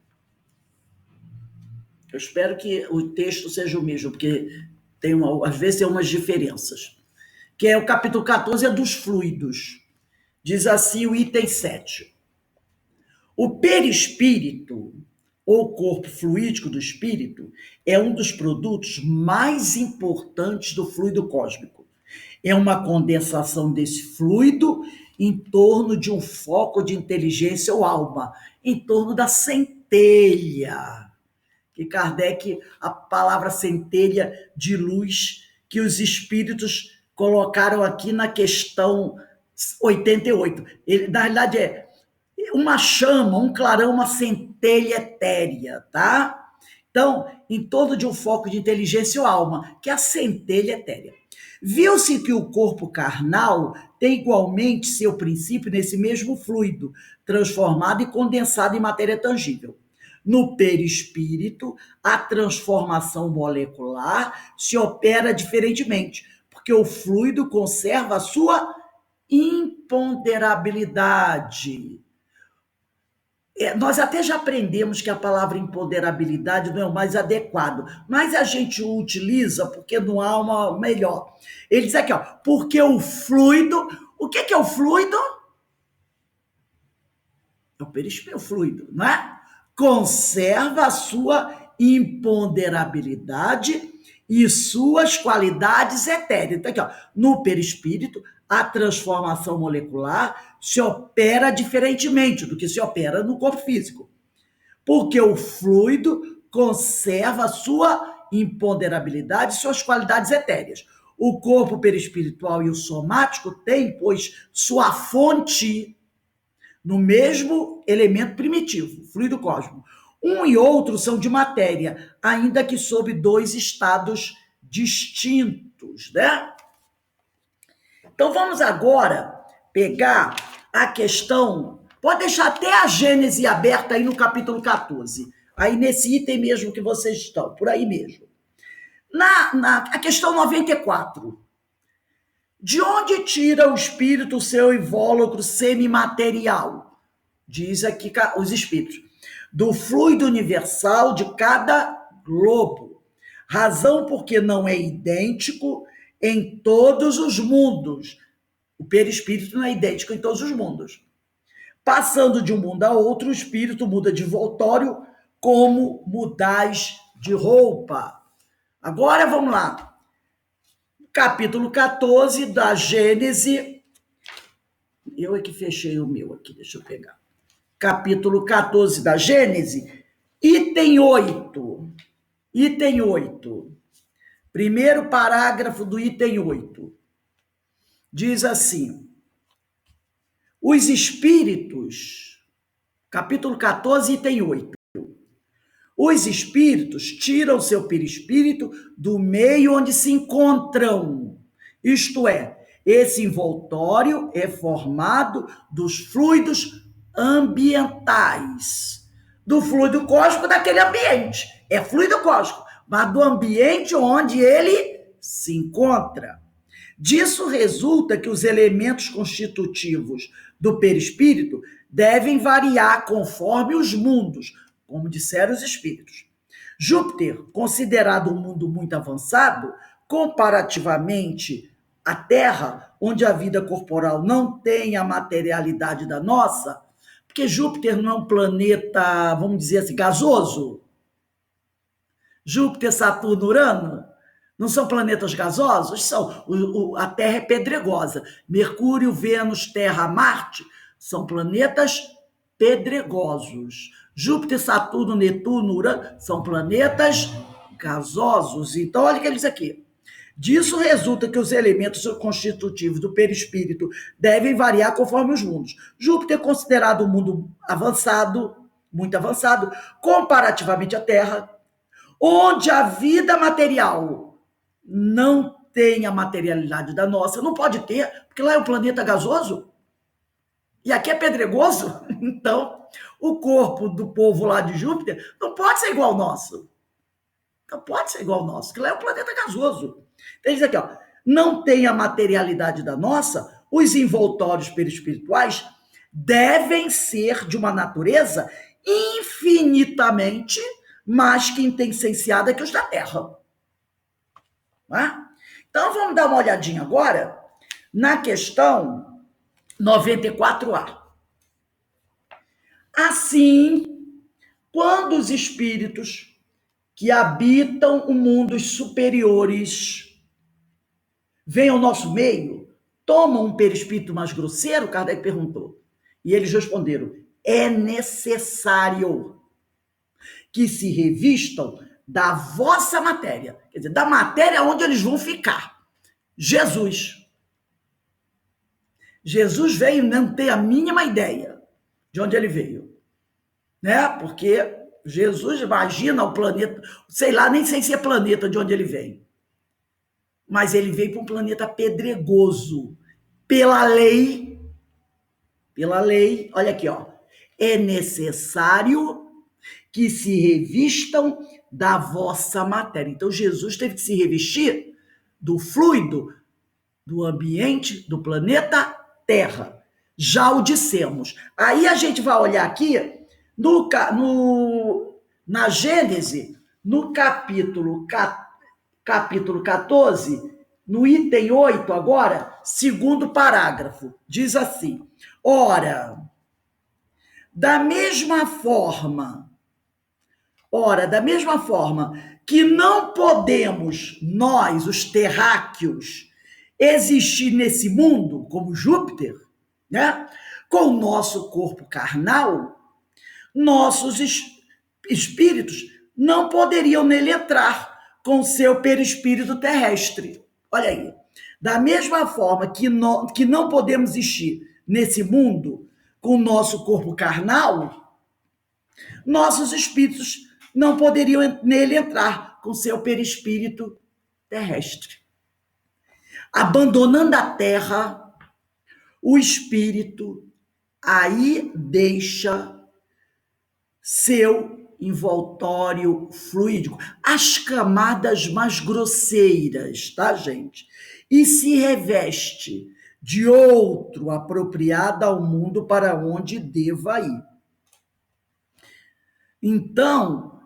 Eu espero que o texto seja o mesmo, porque às vezes tem umas diferenças. Que é o capítulo 14, é dos fluidos. Diz assim o item 7. O perispírito, ou corpo fluídico do espírito, é um dos produtos mais importantes do fluido cósmico. É uma condensação desse fluido em torno de um foco de inteligência ou alma, em torno da centelha. Que Kardec, a palavra centelha de luz, que os espíritos colocaram aqui na questão 88. Na realidade, é uma chama, um clarão, uma centelha etérea, tá? Então, em torno de um foco de inteligência ou alma, que é a centelha etérea. Viu-se que o corpo carnal tem igualmente seu princípio nesse mesmo fluido, transformado e condensado em matéria tangível. No perispírito, a transformação molecular se opera diferentemente, porque o fluido conserva a sua imponderabilidade. Nós até já aprendemos que a palavra imponderabilidade não é o mais adequado, mas a gente o utiliza porque não há uma melhor. Ele diz aqui, ó, porque o fluido... O que é o fluido? É o perispírito, o fluido, não é? Conserva a sua imponderabilidade e suas qualidades etéreas. Então, aqui, ó, no perispírito, a transformação molecular se opera diferentemente do que se opera no corpo físico. Porque o fluido conserva a sua imponderabilidade e suas qualidades etéreas. O corpo perispiritual e o somático têm, pois, sua fonte no mesmo elemento primitivo, fluido cósmico. Um e outro são de matéria, ainda que sob dois estados distintos, né? Então vamos agora pegar a questão, pode deixar até a Gênese aberta aí no capítulo 14, aí nesse item mesmo que vocês estão, por aí mesmo. A questão 94. De onde tira o espírito o seu invólucro semimaterial? Diz aqui os espíritos. Do fluido universal de cada globo. Razão porque não é idêntico em todos os mundos. O perispírito não é idêntico em todos os mundos. Passando de um mundo a outro, o espírito muda de envoltório como mudais de roupa. Agora vamos lá. capítulo 14 da Gênese. Eu é que fechei o meu aqui, deixa eu pegar. Capítulo 14 da Gênese, item 8. Item 8. Primeiro parágrafo do item 8. Diz assim: os espíritos, capítulo 14, item 8. Os espíritos tiram seu perispírito do meio onde se encontram. Isto é, esse envoltório é formado dos fluidos ambientais. Do fluido cósmico daquele ambiente. É fluido cósmico, mas do ambiente onde ele se encontra. Disso resulta que os elementos constitutivos do perispírito devem variar conforme os mundos, como disseram os espíritos. Júpiter, considerado um mundo muito avançado, comparativamente à Terra, onde a vida corporal não tem a materialidade da nossa, porque Júpiter não é um planeta, vamos dizer assim, gasoso. Júpiter, Saturno, Urano não são planetas gasosos? São. A Terra é pedregosa. Mercúrio, Vênus, Terra, Marte são planetas pedregosos. Júpiter, Saturno, Netuno, Urano são planetas gasosos. Então, olha o que ele diz aqui. Disso resulta que os elementos constitutivos do perispírito devem variar conforme os mundos. Júpiter é considerado um mundo avançado, muito avançado, comparativamente à Terra, onde a vida material não tem a materialidade da nossa, não pode ter, porque lá é um planeta gasoso e aqui é pedregoso. Então, o corpo do povo lá de Júpiter não pode ser igual ao nosso. Não pode ser igual ao nosso, porque lá é um planeta gasoso. Então, diz aqui, ó, não tem a materialidade da nossa, os envoltórios perispirituais devem ser de uma natureza infinitamente mais que intensenciada que os da Terra. Então, vamos dar uma olhadinha agora na questão 94A. Assim, quando os espíritos que habitam o mundos superiores vêm ao nosso meio, tomam um perispírito mais grosseiro? Kardec perguntou. E eles responderam: é necessário que se revistam da vossa matéria, quer dizer, da matéria onde eles vão ficar. Jesus veio, não tem a mínima ideia de onde ele veio, né? Porque Jesus, imagina o planeta, sei lá, nem sei se é planeta de onde ele vem, mas ele veio para um planeta pedregoso, pela lei, olha aqui, ó, é necessário que se revistam da vossa matéria. Então, Jesus teve que se revestir do fluido do ambiente do planeta Terra. Já o dissemos. Aí a gente vai olhar aqui na Gênese, no capítulo 14, no item 8 agora, segundo parágrafo, diz assim: ora, da mesma forma que não podemos, nós, os terráqueos, existir nesse mundo, como Júpiter, né? Com o nosso corpo carnal, nossos espíritos não poderiam nele entrar com seu perispírito terrestre. Olha aí. Da mesma forma que não podemos existir nesse mundo com o nosso corpo carnal, nossos espíritos não poderiam nele entrar com seu perispírito terrestre. Abandonando a Terra, o espírito aí deixa seu envoltório fluídico, as camadas mais grosseiras, tá, gente? E se reveste de outro apropriado ao mundo para onde deva ir. Então,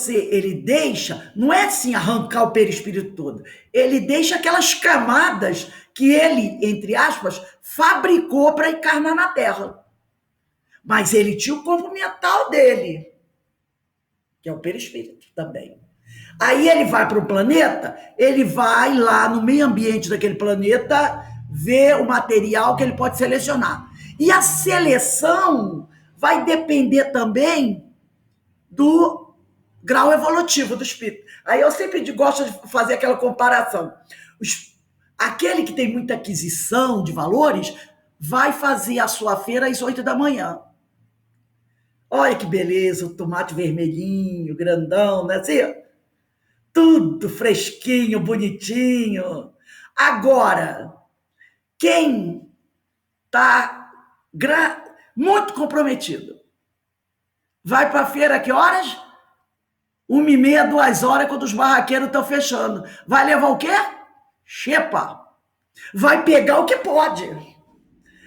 ele deixa, não é assim arrancar o perispírito todo, ele deixa aquelas camadas que ele, entre aspas, fabricou para encarnar na Terra. Mas ele tinha o corpo mental dele, que é o perispírito também. Aí ele vai para o planeta, ele vai lá no meio ambiente daquele planeta ver o material que ele pode selecionar. E a seleção vai depender também do grau evolutivo do espírito. Aí eu sempre gosto de fazer aquela comparação. Aquele que tem muita aquisição de valores vai fazer a sua feira às 8 da manhã. Olha que beleza, o tomate vermelhinho, grandão, né? Assim, tudo fresquinho, bonitinho. Agora, quem está muito comprometido vai para a feira a que horas? 1h30, 2 horas, quando os barraqueiros estão fechando. Vai levar o quê? Xepa. Vai pegar o que pode.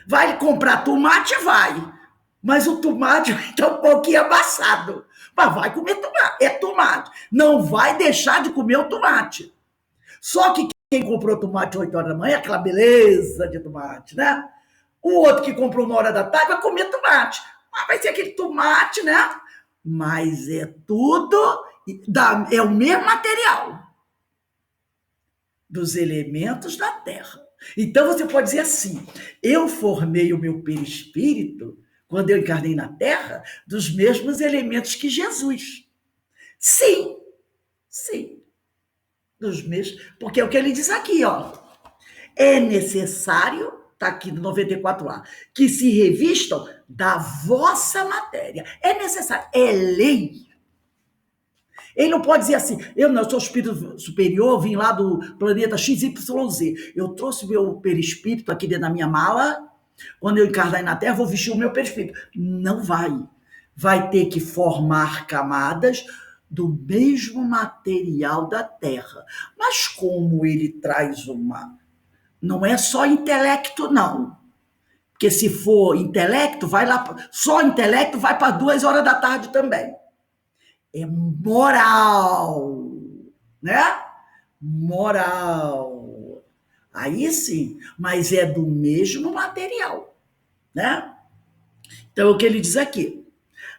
Vai comprar tomate? Vai. Mas o tomate vai estar um pouquinho amassado. Mas vai comer tomate. É tomate. Não vai deixar de comer o tomate. Só que quem comprou tomate 8 horas da manhã, aquela beleza de tomate, né? O outro que comprou 1 hora da tarde vai comer tomate. Mas vai ser aquele tomate, né? Mas é tudo, é o mesmo material dos elementos da terra. Então você pode dizer assim: eu formei o meu perispírito, quando eu encarnei na terra, dos mesmos elementos que Jesus. Sim, sim. Dos mesmos, porque é o que ele diz aqui, ó. É necessário, está aqui no 94A, que se revistam da vossa matéria. É necessário, é lei. Ele não pode dizer assim: eu não, eu sou espírito superior, vim lá do planeta XYZ. Eu trouxe meu perispírito aqui dentro da minha mala. Quando eu encarnar na Terra, vou vestir o meu perispírito. Não vai. Vai ter que formar camadas do mesmo material da Terra. Mas como ele traz uma... Não é só intelecto, não. Porque se for intelecto, vai lá... Só intelecto vai para 2 horas da tarde também. É moral, né? Moral. Aí sim, mas é do mesmo material, né? Então, é o que ele diz aqui: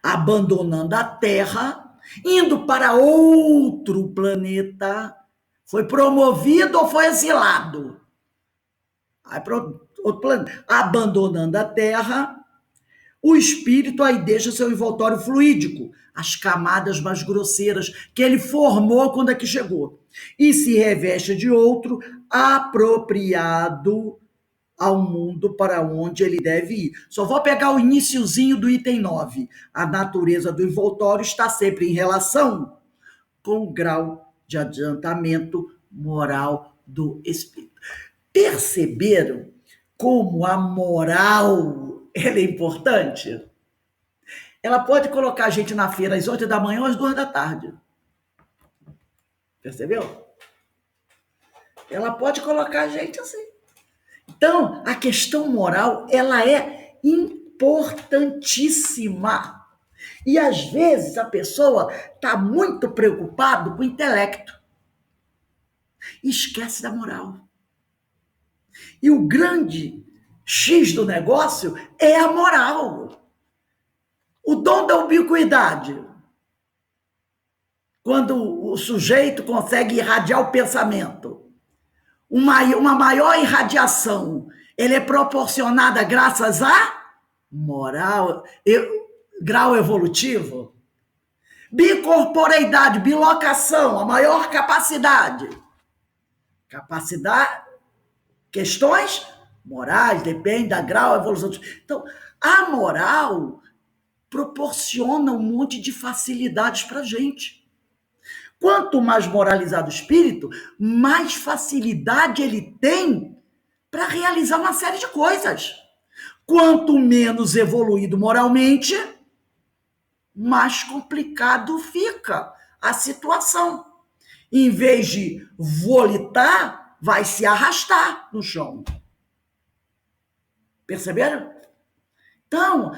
abandonando a Terra, indo para outro planeta, foi promovido ou foi exilado? Aí para outro planeta. Abandonando a Terra, o espírito aí deixa seu envoltório fluídico, as camadas mais grosseiras que ele formou quando aqui chegou, e se reveste de outro apropriado ao mundo para onde ele deve ir. Só vou pegar o iniciozinho do item 9. A natureza do envoltório está sempre em relação com o grau de adiantamento moral do espírito. Perceberam como a moral ela é importante? Ela pode colocar a gente na feira às 8 da manhã ou às 2 da tarde. Percebeu? Ela pode colocar a gente assim. Então, a questão moral, ela é importantíssima. E, às vezes, a pessoa está muito preocupada com o intelecto. E esquece da moral. E o grande X do negócio é a moral. O dom da ubiquidade. Quando o sujeito consegue irradiar o pensamento. Uma maior irradiação, ela é proporcionada graças a moral, grau evolutivo. Bicorporeidade, bilocação, a maior capacidade. Capacidade, questões morais, depende da grau evolutivo. Então, a moral proporciona um monte de facilidades para a gente. Quanto mais moralizado o espírito, mais facilidade ele tem para realizar uma série de coisas. Quanto menos evoluído moralmente, mais complicado fica a situação. Em vez de volitar, vai se arrastar no chão. Perceberam? Então,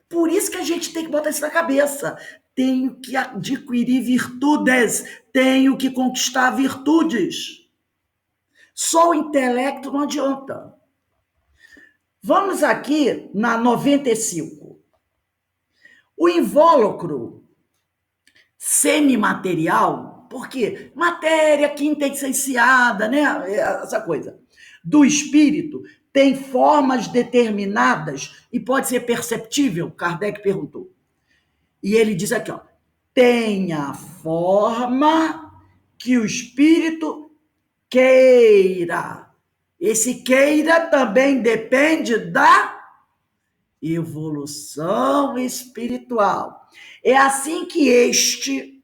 por isso que a gente tem que botar isso na cabeça. Tenho que adquirir virtudes, tenho que conquistar virtudes. Só o intelecto não adianta. Vamos aqui na 95. O invólucro semimaterial Por quê? Matéria quintessenciada, né? Essa coisa. Do espírito tem formas determinadas e pode ser perceptível, Kardec perguntou. E ele diz aqui, ó, tem a forma que o espírito queira. Esse queira também depende da evolução espiritual. É assim que este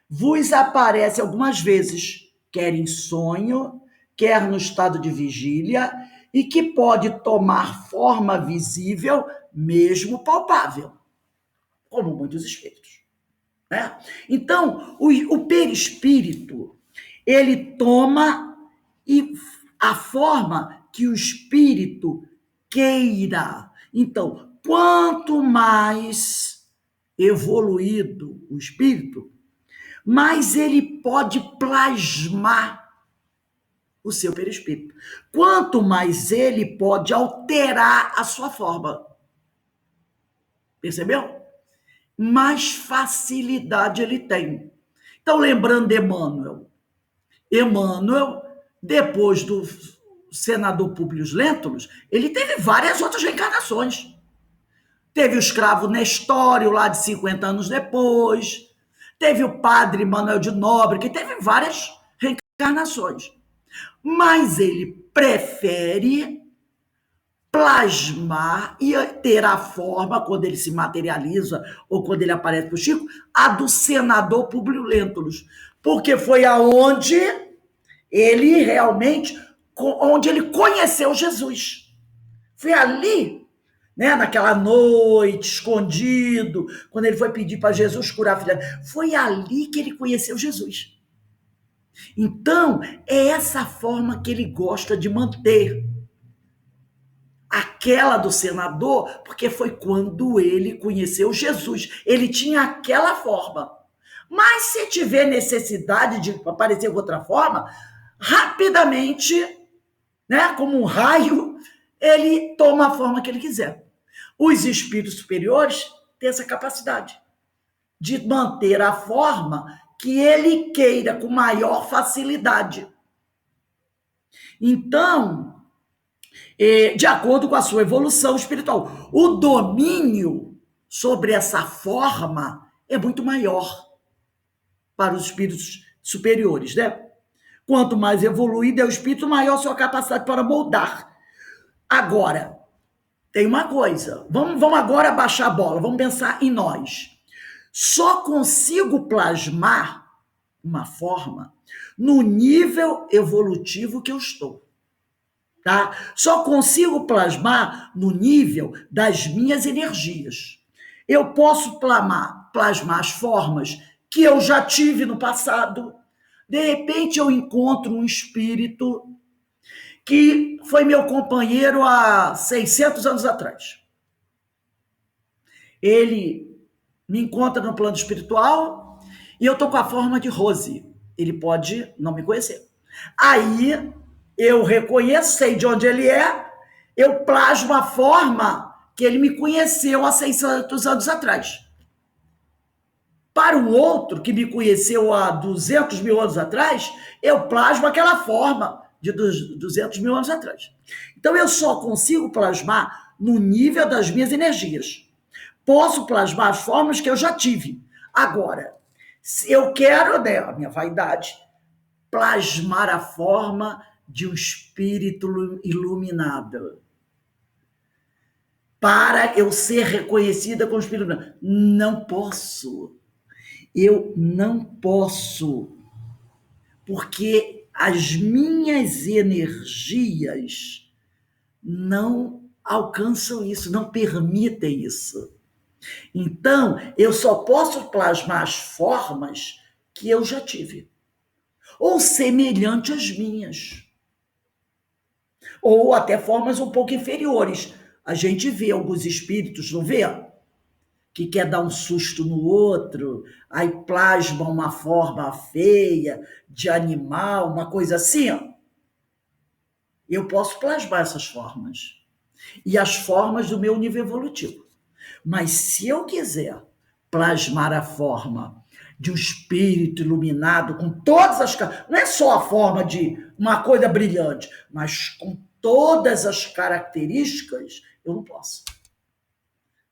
vos aparece algumas vezes, quer em sonho, quer no estado de vigília, e que pode tomar forma visível, mesmo palpável, como muitos espíritos. Né? Então, o perispírito, ele toma a forma que o espírito queira. Então, quanto mais evoluído o espírito, mais ele pode plasmar o seu perispírito. Quanto mais ele pode alterar a sua forma. Percebeu? Mais facilidade ele tem. Então, lembrando de Emmanuel. Emmanuel, depois do senador Públio Lentulus, ele teve várias outras reencarnações. Teve o escravo Nestório, lá de 50 anos depois. Teve o padre Manuel de Nobre, que teve várias reencarnações. Mas ele prefere plasmar e ter a forma, quando ele se materializa ou quando ele aparece para o Chico, a do senador Públio Lentulus. Porque foi aonde ele realmente, onde ele conheceu Jesus. Foi ali, né, naquela noite, escondido, quando ele foi pedir para Jesus curar a filha. Foi ali que ele conheceu Jesus. Então, é essa forma que ele gosta de manter. Aquela do senador, porque foi quando ele conheceu Jesus. Ele tinha aquela forma. Mas se tiver necessidade de aparecer de outra forma, rapidamente, né, como um raio, ele toma a forma que ele quiser. Os espíritos superiores têm essa capacidade de manter a forma que ele queira com maior facilidade. Então, de acordo com a sua evolução espiritual, o domínio sobre essa forma é muito maior para os espíritos superiores, né? Quanto mais evoluído é o espírito, maior a sua capacidade para moldar. Agora, tem uma coisa, vamos agora baixar a bola, vamos pensar em nós. Só consigo plasmar uma forma no nível evolutivo que eu estou. Tá? Só consigo plasmar no nível das minhas energias. Eu posso plasmar as formas que eu já tive no passado. De repente eu encontro um espírito que foi meu companheiro há 600 anos atrás. Ele me encontra no plano espiritual e eu estou com a forma de Rose. Ele pode não me conhecer. Aí eu reconheço, sei de onde ele é, eu plasmo a forma que ele me conheceu há 600 anos atrás. Para o outro que me conheceu há 200 mil anos atrás, eu plasmo aquela forma de 200 mil anos atrás. Então, eu só consigo plasmar no nível das minhas energias. Posso plasmar as formas que eu já tive. Agora, se eu quero, né, a minha vaidade, plasmar a forma de um espírito iluminado. Para eu ser reconhecida como espírito iluminado. Não posso. Eu não posso. Porque as minhas energias não alcançam isso, não permitem isso. Então, eu só posso plasmar as formas que eu já tive. Ou semelhante às minhas. Ou até formas um pouco inferiores. A gente vê alguns espíritos, não vê? Que quer dar um susto no outro, aí plasma uma forma feia, de animal, uma coisa assim. Ó. Eu posso plasmar essas formas. E as formas do meu nível evolutivo. Mas se eu quiser plasmar a forma de um espírito iluminado, com todas as... Não é só a forma de uma coisa brilhante, mas com todas as características, eu não posso.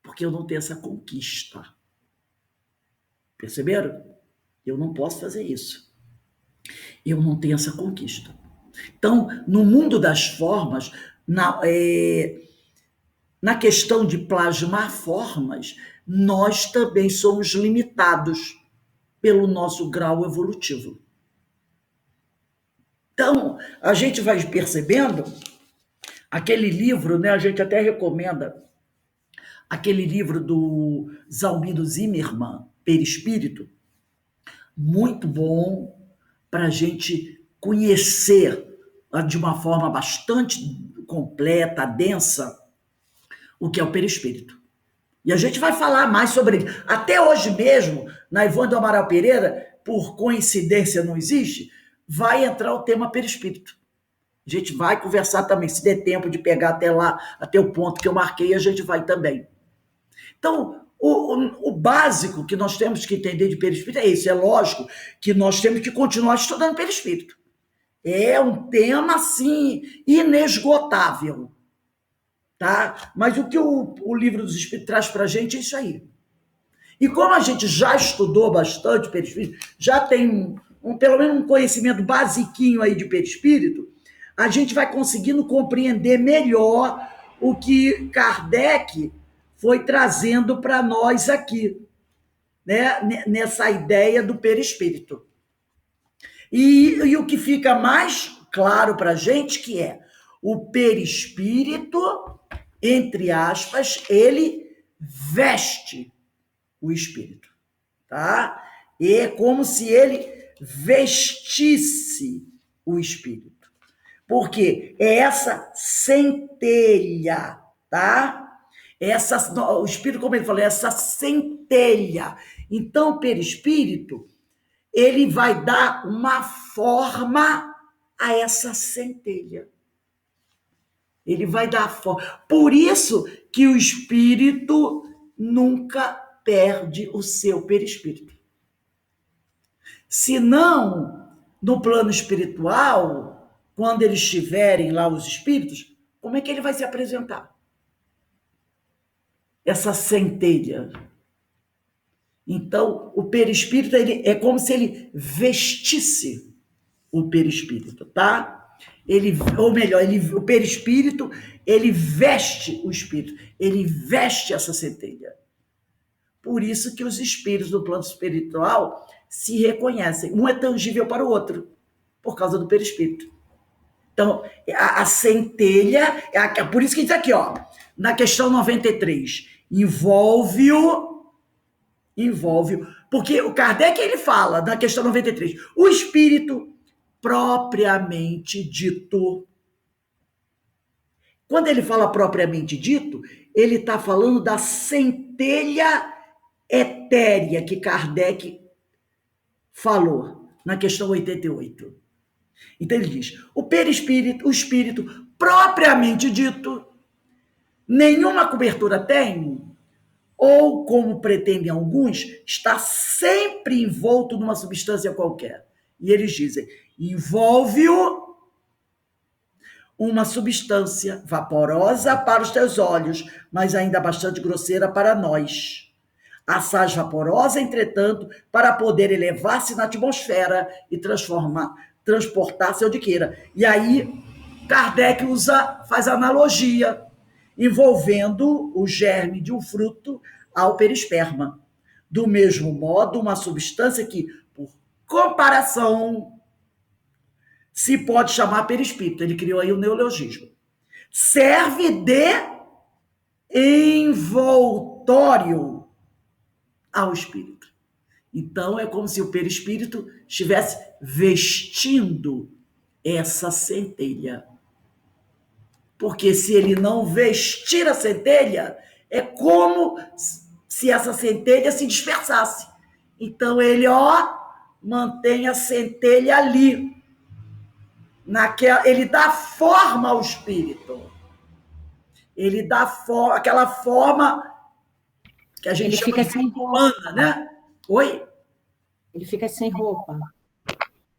Porque eu não tenho essa conquista. Perceberam? Eu não posso fazer isso. Eu não tenho essa conquista. Então, no mundo das formas, na questão de plasmar formas, nós também somos limitados pelo nosso grau evolutivo. Então, a gente vai percebendo aquele livro, né? A gente até recomenda aquele livro do Zalmiro Zimmermann, Perispírito, muito bom para a gente conhecer de uma forma bastante completa, densa, o que é o perispírito. E a gente vai falar mais sobre ele. Até hoje mesmo, na Ivone do Amaral Pereira, por coincidência não existe, vai entrar o tema perispírito. A gente vai conversar também. Se der tempo de pegar até lá, até o ponto que eu marquei, a gente vai também. Então, o básico que nós temos que entender de perispírito é isso. É lógico que nós temos que continuar estudando perispírito. É um tema, assim, inesgotável. Tá? Mas o que o livro dos Espíritos traz para a gente é isso aí. E como a gente já estudou bastante perispírito, já tem pelo menos um conhecimento basiquinho aí de perispírito, a gente vai conseguindo compreender melhor o que Kardec foi trazendo para nós aqui, né? Nessa ideia do perispírito. E o que fica mais claro para a gente que é o perispírito, entre aspas, ele veste o espírito, tá? E é como se ele vestisse o espírito. Porque é essa centelha, tá? O espírito, como ele falou, é essa centelha. Então, o perispírito, ele vai dar uma forma a essa centelha. Ele vai dar forma. Por isso que o espírito nunca perde o seu perispírito. Senão, no plano espiritual, quando eles estiverem lá, os espíritos, como é que ele vai se apresentar? Essa centelha. Então, o perispírito é como se ele vestisse o perispírito, tá? O perispírito, ele veste o espírito, ele veste essa centelha. Por isso que os espíritos do plano espiritual se reconhecem. Um é tangível para o outro, por causa do perispírito. Então, a centelha, por isso que diz aqui, ó, na questão 93, envolve-o, porque o Kardec, ele fala, na questão 93, o espírito propriamente dito. Quando ele fala propriamente dito, ele está falando da centelha etérea que Kardec falou na questão 88. Então ele diz, o espírito propriamente dito, nenhuma cobertura tem, ou, como pretendem alguns, está sempre envolto numa substância qualquer. E eles dizem, envolve-o uma substância vaporosa para os teus olhos, mas ainda bastante grosseira para nós. Assaz vaporosa, entretanto, para poder elevar-se na atmosfera e transportar-se onde queira. E aí, Kardec faz analogia, envolvendo o germe de um fruto ao perisperma. Do mesmo modo, uma substância que, por comparação, se pode chamar perispírito. Ele criou aí o neologismo. Serve de envoltório ao espírito. Então, é como se o perispírito estivesse vestindo essa centelha. Porque se ele não vestir a centelha, é como se essa centelha se dispersasse. Então, ele, mantém a centelha ali. Ele dá forma ao espírito. Ele dá forma, aquela forma que a gente chama de humana, né? Oi? Ele fica sem roupa.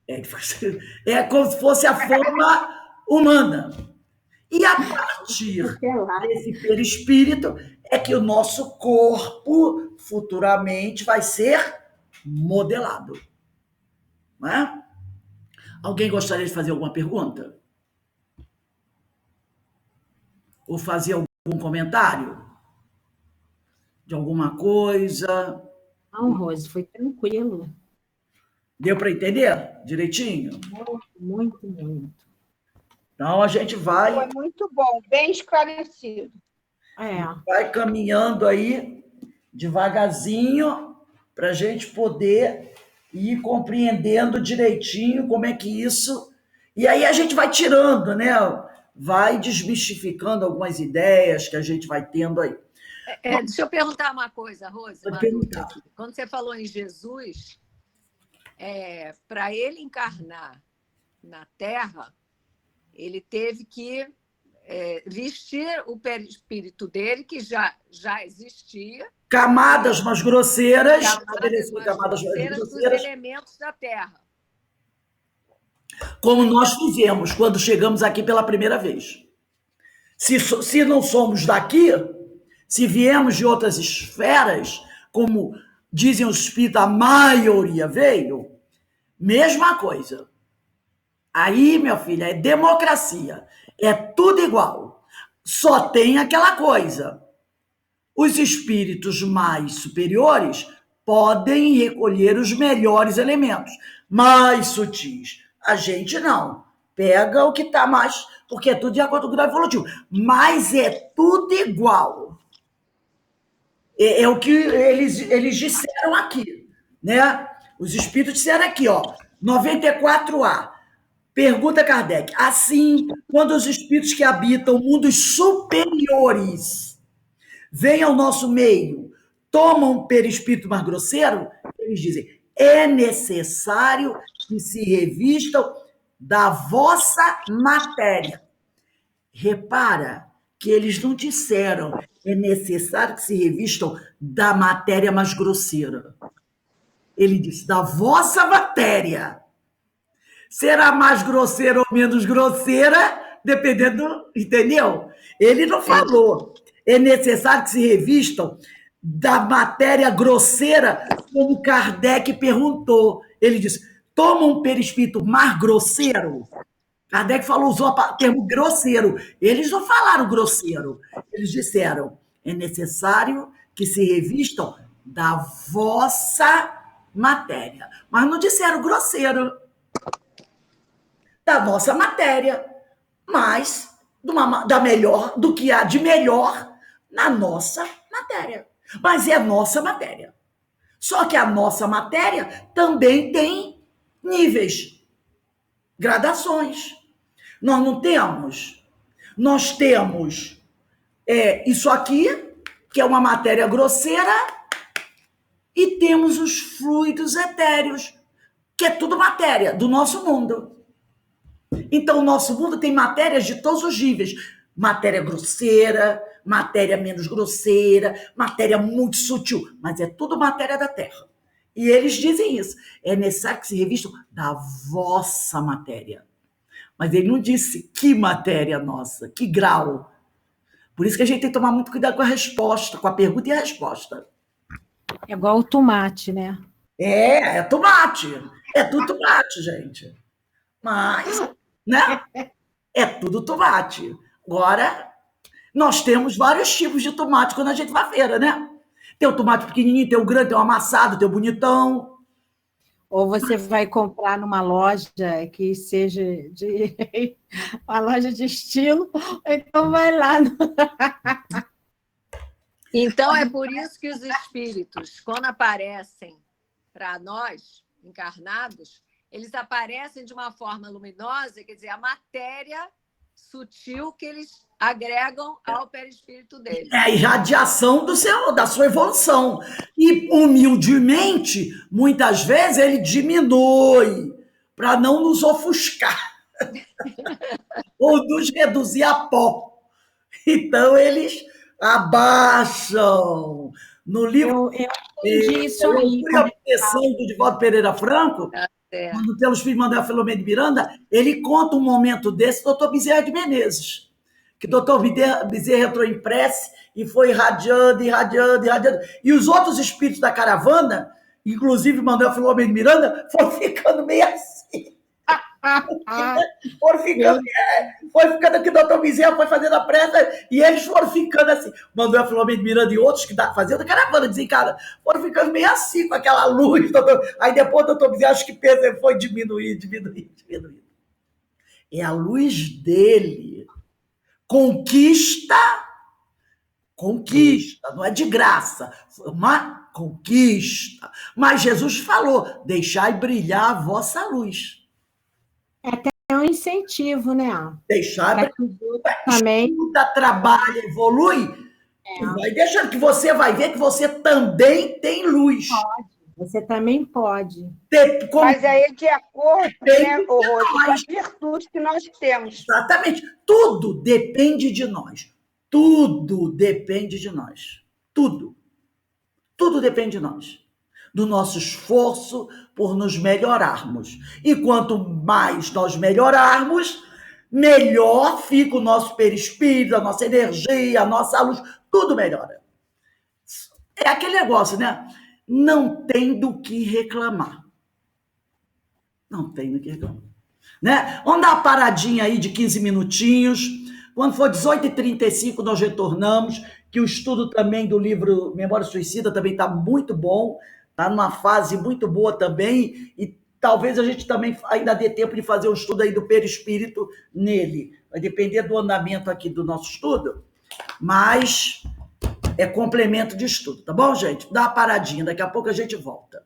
É como se fosse a forma humana. E a partir desse perispírito é que o nosso corpo futuramente vai ser modelado. Não é? Alguém gostaria de fazer alguma pergunta? Ou fazer algum comentário? De alguma coisa? Não, Rose, foi tranquilo. Deu para entender direitinho? Muito, muito. Então a gente vai. Foi muito bom, bem esclarecido. Vai caminhando aí devagarzinho para a gente poder ir compreendendo direitinho como é que isso. E aí a gente vai tirando, né? Vai desmistificando algumas ideias que a gente vai tendo aí. Deixa eu perguntar uma coisa, Rose. Pode perguntar. Quando você falou em Jesus, para ele encarnar na Terra, ele teve que vestir o perispírito dele, que já existia. Camadas mais grosseiras. Camadas mais grosseiras dos elementos da Terra. Como nós fizemos quando chegamos aqui pela primeira vez. Se não somos daqui, se viemos de outras esferas, como dizem os espíritos, a maioria veio, mesma coisa. Aí, meu filho, é democracia. É tudo igual. Só tem aquela coisa. Os espíritos mais superiores podem recolher os melhores elementos, mais sutis. A gente não. Pega o que está mais... Porque é tudo de acordo com o grau evolutivo. Mas é tudo igual. É o que eles disseram aqui, né? Os espíritos disseram aqui, ó, 94A. Pergunta Kardec. Assim, quando os espíritos que habitam mundos superiores vêm ao nosso meio, tomam perispírito mais grosseiro, eles dizem, é necessário que se revistam da vossa matéria. Repara que eles não disseram é necessário que se revistam da matéria mais grosseira. Ele disse, da vossa matéria. Será mais grosseira ou menos grosseira, dependendo, entendeu? Ele não falou. É necessário que se revistam da matéria grosseira, como Kardec perguntou. Ele disse, toma um perispírito mais grosseiro? Kardec usou o termo grosseiro. Eles não falaram grosseiro. Eles disseram, é necessário que se revistam da vossa matéria. Mas não disseram grosseiro. Da nossa matéria, mas do que há de melhor na nossa matéria. Mas é a nossa matéria. Só que a nossa matéria também tem níveis, gradações. Nós não temos. Nós temos isso aqui, que é uma matéria grosseira, e temos os fluidos etéreos, que é tudo matéria do nosso mundo. Então, o nosso mundo tem matérias de todos os níveis. Matéria grosseira, matéria menos grosseira, matéria muito sutil, mas é tudo matéria da Terra. E eles dizem isso. É necessário que se revistam da vossa matéria. Mas ele não disse que matéria nossa, que grau. Por isso que a gente tem que tomar muito cuidado com a resposta, com a pergunta e a resposta. É igual o tomate, né? É tomate. É tudo tomate, gente. Mas, né? É tudo tomate. Agora, nós temos vários tipos de tomate quando a gente vai à feira, né? Tem o tomate pequenininho, tem o grande, tem o amassado, tem o bonitão. Ou você vai comprar numa loja que seja uma loja de estilo, então vai lá. Então, é por isso que os espíritos, quando aparecem para nós, encarnados, eles aparecem de uma forma luminosa, quer dizer, a matéria sutil que eles agregam ao perispírito deles. É a irradiação da sua evolução. E, humildemente, muitas vezes, ele diminui para não nos ofuscar ou nos reduzir a pó. Então, eles abaixam, No livro Eu entendi isso aí. Loucura e a Obsessão do Divaldo Pereira Franco, É. quando pelos filhos de Manuel Filomeno de Miranda, ele conta um momento desse, doutor Bezerra de Menezes, que doutor Bezerra entrou em prece e foi irradiando, irradiando, irradiando, e os outros espíritos da caravana, inclusive Manuel Filomeno de Miranda, foram ficando meio assim. Foram ficando, foi ficando que o doutor Bezerra foi fazendo a prece e eles foram ficando assim. Manuel Filomeno de Miranda e outros que faziam da caravana, desencarna, foram ficando meio assim com aquela luz. Aí depois o doutor Bezerra acho que foi diminuindo. É a luz dele. Conquista, não é de graça, foi uma conquista. Mas Jesus falou: deixai brilhar a vossa luz. É um incentivo, né? Deixar Para que os outros também. estuda, trabalha, evolui, vai deixando que você vai ver que você também tem luz. Você também pode. Mas aí de acordo, né, Rose, com as virtudes que nós temos. Exatamente. Tudo depende de nós. Tudo depende de nós. Tudo. Tudo depende de nós. Do nosso esforço por nos melhorarmos. E quanto mais nós melhorarmos, melhor fica o nosso perispírito, a nossa energia, a nossa luz, tudo melhora. É aquele negócio, né? Não tem do que reclamar. Não tem do que reclamar. Né? Vamos dar uma paradinha aí de 15 minutinhos. Quando for 18h35, nós retornamos, que o estudo também do livro Memória Suicida também está muito bom, está numa fase muito boa também, e talvez a gente também ainda dê tempo de fazer o estudo aí do perispírito nele. Vai depender do andamento aqui do nosso estudo, mas é complemento de estudo, tá bom, gente? Dá uma paradinha, daqui a pouco a gente volta.